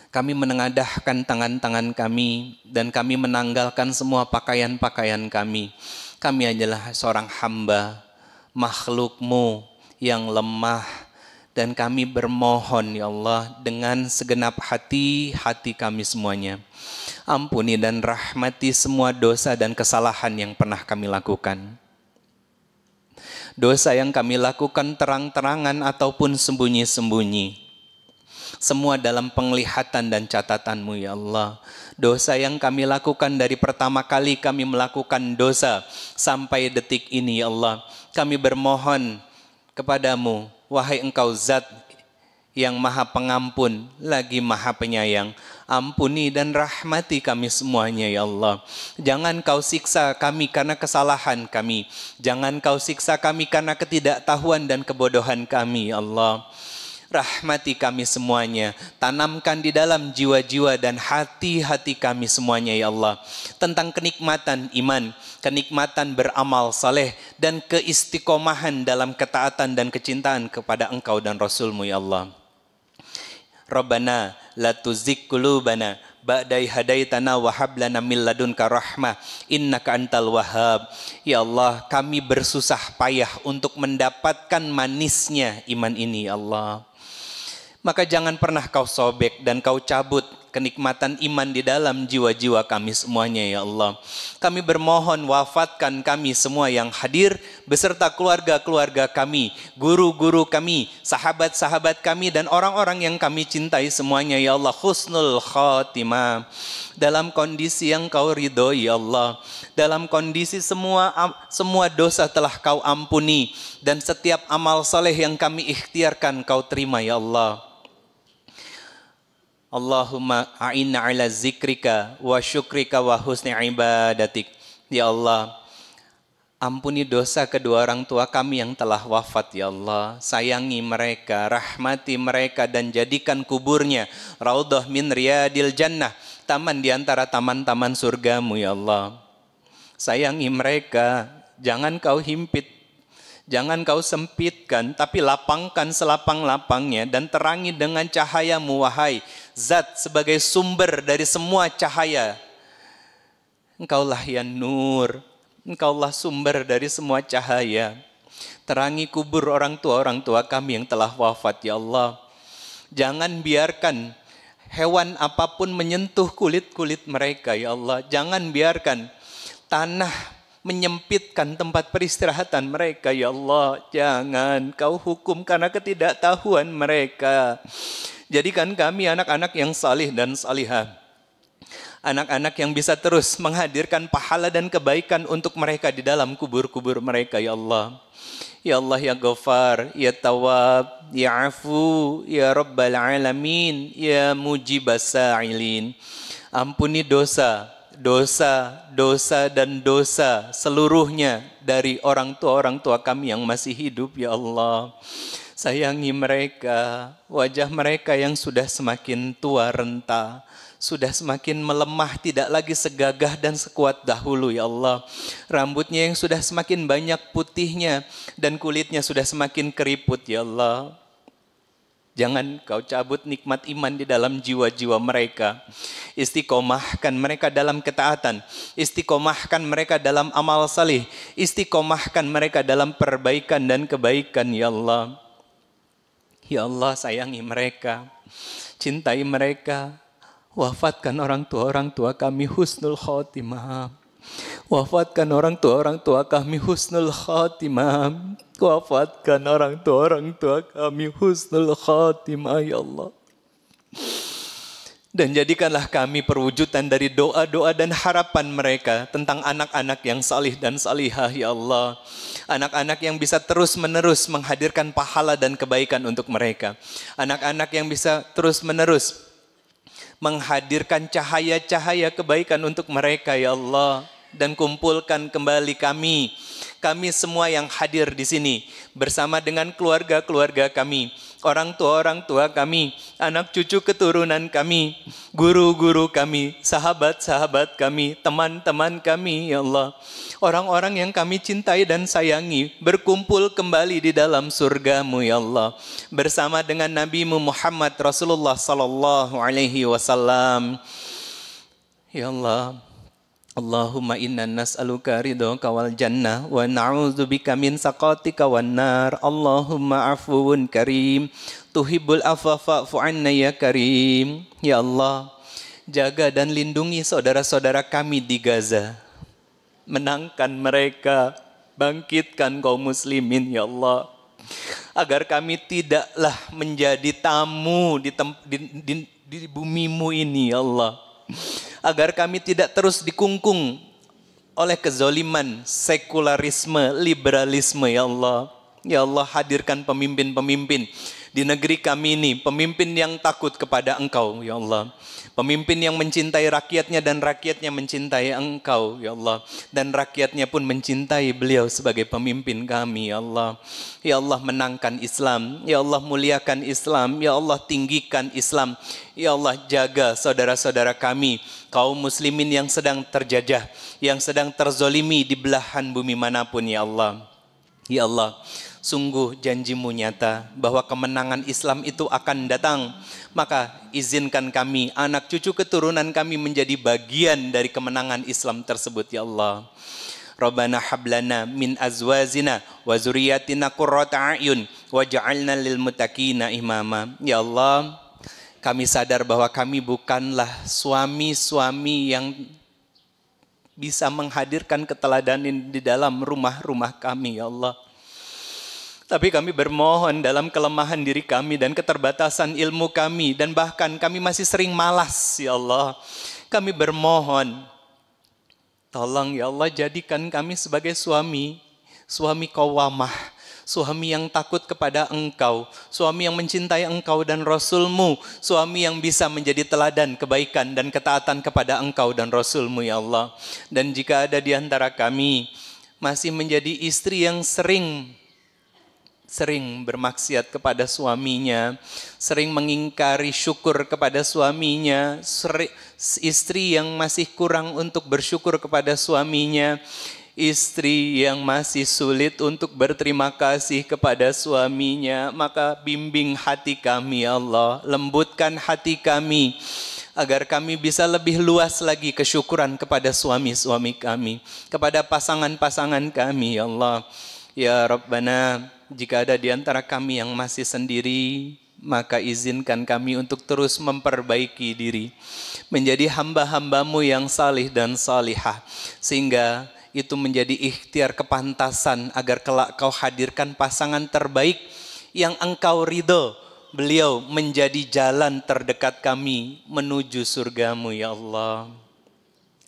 Kami menengadahkan tangan-tangan kami dan kami menanggalkan semua pakaian-pakaian kami. Kami adalah seorang hamba, makhluk-Mu yang lemah. Dan kami bermohon ya Allah dengan segenap hati kami semuanya. Ampuni dan rahmati semua dosa dan kesalahan yang pernah kami lakukan. Dosa yang kami lakukan terang-terangan ataupun sembunyi-sembunyi. Semua dalam penglihatan dan catat-Mu ya Allah. Dosa yang kami lakukan dari pertama kali kami melakukan dosa sampai detik ini ya Allah. Kami bermohon kepadamu, wahai Engkau zat yang maha pengampun, lagi maha penyayang. Ampuni dan rahmati kami semuanya ya Allah. Jangan Kau siksa kami karena kesalahan kami. Jangan Kau siksa kami karena ketidaktahuan dan kebodohan kami ya Allah. Rahmati kami semuanya. Tanamkan di dalam jiwa-jiwa dan hati-hati kami semuanya ya Allah. Tentang kenikmatan iman, kenikmatan beramal saleh, dan keistiqomahan dalam ketaatan dan kecintaan kepada Engkau dan Rasul-Mu ya Allah. Rabbana la tuzigh qulubana ba'dai hadaitana wa hab lana min ladunka rahmah innaka antal wahhab. Ya Allah, kami bersusah payah untuk mendapatkan manisnya iman ini ya Allah. Maka jangan pernah kau sobek dan kau cabut kenikmatan iman di dalam jiwa-jiwa kami semuanya ya Allah. Kami bermohon wafatkan kami semua yang hadir beserta keluarga-keluarga kami, guru-guru kami, sahabat-sahabat kami dan orang-orang yang kami cintai semuanya ya Allah. Husnul khatimah, dalam kondisi yang kau ridhoi ya Allah, dalam kondisi semua dosa telah kau ampuni dan setiap amal soleh yang kami ikhtiarkan kau terima ya Allah. Allahumma a'inna ala zikrika wa syukrika wa husni ibadatik. Ya Allah, ampuni dosa kedua orang tua kami yang telah wafat ya Allah. Sayangi mereka, rahmati mereka dan jadikan kuburnya raudhah min riyadil jannah, taman di antara taman-taman surgamu ya Allah. Sayangi mereka, jangan kau himpit, jangan kau sempitkan, tapi lapangkan selapang-lapangnya dan terangi dengan cahayamu wahai Zat sebagai sumber dari semua cahaya. Engkaulah yang nur, Engkaulah sumber dari semua cahaya. Terangi kubur orang tua kami yang telah wafat ya Allah. Jangan biarkan hewan apapun menyentuh kulit-kulit mereka ya Allah. Jangan biarkan tanah menyempitkan tempat peristirahatan mereka ya Allah. Jangan kau hukum karena ketidaktahuan mereka. Jadikan kami anak-anak yang salih dan salihah, anak-anak yang bisa terus menghadirkan pahala dan kebaikan untuk mereka di dalam kubur-kubur mereka ya Allah. Ya Allah ya Ghafar, ya Tawwab, ya Afu, ya Rabbal Alamin, ya Mujibas Sa'ilin. Ampuni dosa dan dosa seluruhnya dari orang tua kami yang masih hidup ya Allah. Sayangi mereka, wajah mereka yang sudah semakin tua renta, sudah semakin melemah, tidak lagi segagah dan sekuat dahulu ya Allah. Rambutnya yang sudah semakin banyak putihnya dan kulitnya sudah semakin keriput ya Allah. Jangan kau cabut nikmat iman di dalam jiwa-jiwa mereka. Istiqomahkan mereka dalam ketaatan, istiqomahkan mereka dalam amal salih, istiqomahkan mereka dalam perbaikan dan kebaikan ya Allah. Ya Allah, sayangi mereka, cintai mereka. Wafatkan orang tua kami husnul khatimah. Wafatkan orang tua kami husnul khatimah. Wafatkan orang tua kami husnul khatimah ya Allah. Dan jadikanlah kami perwujudan dari doa-doa dan harapan mereka tentang anak-anak yang salih dan salihah ya Allah. Anak-anak yang bisa terus-menerus menghadirkan pahala dan kebaikan untuk mereka. Anak-anak yang bisa terus-menerus menghadirkan cahaya-cahaya kebaikan untuk mereka ya Allah. Dan kumpulkan kembali kami semua yang hadir di sini bersama dengan keluarga-keluarga kami, orang tua kami, anak cucu keturunan kami, guru-guru kami, sahabat-sahabat kami, teman-teman kami ya Allah. Orang-orang yang kami cintai dan sayangi berkumpul kembali di dalam surgamu ya Allah, bersama dengan Nabi-Mu Muhammad Rasulullah sallallahu alaihi wasallam. Ya Allah, Allahumma inna nas'aluka ridhaka wal jannah wa na'udzubika min saqatika wan nar. Allahumma afuwun karim tuhibbul afwa fa'fu 'anna ya karim. Ya Allah, jaga dan lindungi saudara-saudara kami di Gaza. Menangkan mereka, bangkitkan kaum muslimin ya Allah. Agar kami tidaklah menjadi tamu di bumimu ini ya Allah. Agar kami tidak terus dikungkung oleh kezoliman, sekularisme, liberalisme ya Allah. Ya Allah, hadirkan pemimpin-pemimpin di negeri kami ini, pemimpin yang takut kepada Engkau ya Allah. Pemimpin yang mencintai rakyatnya dan rakyatnya mencintai Engkau ya Allah. Dan rakyatnya pun mencintai beliau sebagai pemimpin kami ya Allah. Ya Allah, menangkan Islam, ya Allah muliakan Islam, ya Allah tinggikan Islam. Ya Allah, jaga saudara-saudara kami, kaum muslimin yang sedang terjajah, yang sedang terzolimi di belahan bumi manapun ya Allah. Ya Allah, sungguh janjimu nyata bahwa kemenangan Islam itu akan datang. Maka izinkan kami, anak cucu keturunan kami menjadi bagian dari kemenangan Islam tersebut ya Allah. Rabbana hablana min azwazina wa zuriyatina qurrata a'yun waj'alna lil muttaqina imama. Ya Allah, kami sadar bahwa kami bukanlah suami-suami yang bisa menghadirkan keteladanan di dalam rumah-rumah kami ya Allah. Tapi kami bermohon dalam kelemahan diri kami dan keterbatasan ilmu kami, dan bahkan kami masih sering malas ya Allah. Kami bermohon, tolong ya Allah jadikan kami sebagai suami qawwamah, suami yang takut kepada Engkau, suami yang mencintai Engkau dan Rasul-Mu, suami yang bisa menjadi teladan kebaikan dan ketaatan kepada Engkau dan Rasul-Mu ya Allah. Dan jika ada di antara kami masih menjadi istri yang sering bermaksiat kepada suaminya, sering mengingkari syukur kepada suaminya, istri yang masih kurang untuk bersyukur kepada suaminya, istri yang masih sulit untuk berterima kasih kepada suaminya, maka bimbing hati kami ya Allah, lembutkan hati kami, agar kami bisa lebih luas lagi kesyukuran kepada suami-suami kami, kepada pasangan-pasangan kami ya Allah. Ya Rabbana, jika ada di antara kami yang masih sendiri, maka izinkan kami untuk terus memperbaiki diri, menjadi hamba-hambamu yang salih dan salihah, sehingga itu menjadi ikhtiar kepantasan agar kelak kau hadirkan pasangan terbaik yang engkau ridho, beliau menjadi jalan terdekat kami menuju surgamu ya Allah.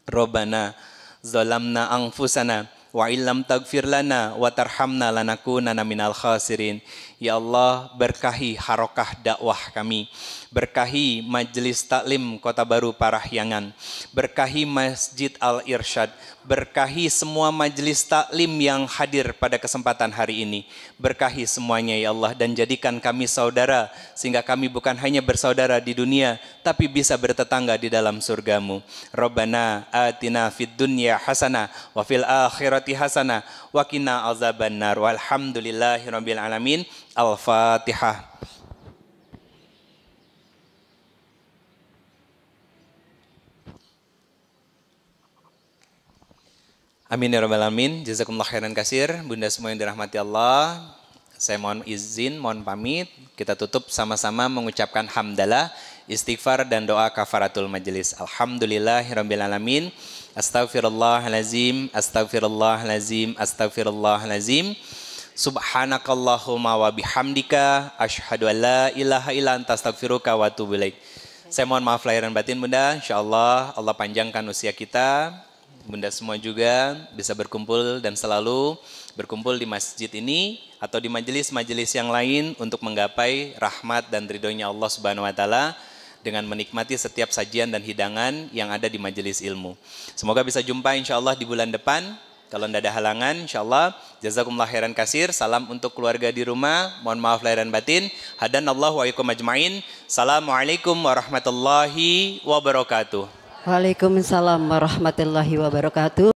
Rabbana zalamna anfusana wa illam taghfir lana wa tarhamna lanakunanna minal khasirin. Ya Allah, berkahi harokah dakwah kami, berkahi Majelis Taklim Kota Baru Parahyangan, berkahi Masjid Al-Irsyad, berkahi semua majelis taklim yang hadir pada kesempatan hari ini. Berkahi semuanya ya Allah, dan jadikan kami saudara, sehingga kami bukan hanya bersaudara di dunia, tapi bisa bertetangga di dalam surgamu. Rabbana atina fid dunya hasanah wa fil akhirati hasanah wa qina azabannar. Walhamdulillahirabbil alamin. Al-Fatihah. Amin ya rabbal alamin. Jazakumullah khairan katsir. Bunda semua yang dirahmati Allah, saya mohon izin, mohon pamit. Kita tutup sama-sama mengucapkan hamdalah, istighfar dan doa kafaratul majelis. Alhamdulillahirabbil alamin. Astaghfirullahalazim, astaghfirullahalazim, astaghfirullahalazim. Subhanakallahumma wa bihamdika asyhadu an la ilaha illa anta astaghfiruka wa atubu ilaik. Saya mohon maaf lahir dan batin Bunda. Insyaallah Allah panjangkan usia kita. Bunda semua juga bisa berkumpul dan selalu berkumpul di masjid ini atau di majelis-majelis yang lain untuk menggapai rahmat dan ridhonya Allah Subhanahu wa taala dengan menikmati setiap sajian dan hidangan yang ada di majelis ilmu. Semoga bisa jumpa insyaallah di bulan depan. Kalau tidak ada halangan, insyaallah. Jazakumullah khairan katsir. Salam untuk keluarga di rumah. Mohon maaf lahir dan batin. Hadanallahu wa iyyakum ajmain. Assalamualaikum warahmatullahi wabarakatuh. Waalaikumsalam warahmatullahi wabarakatuh.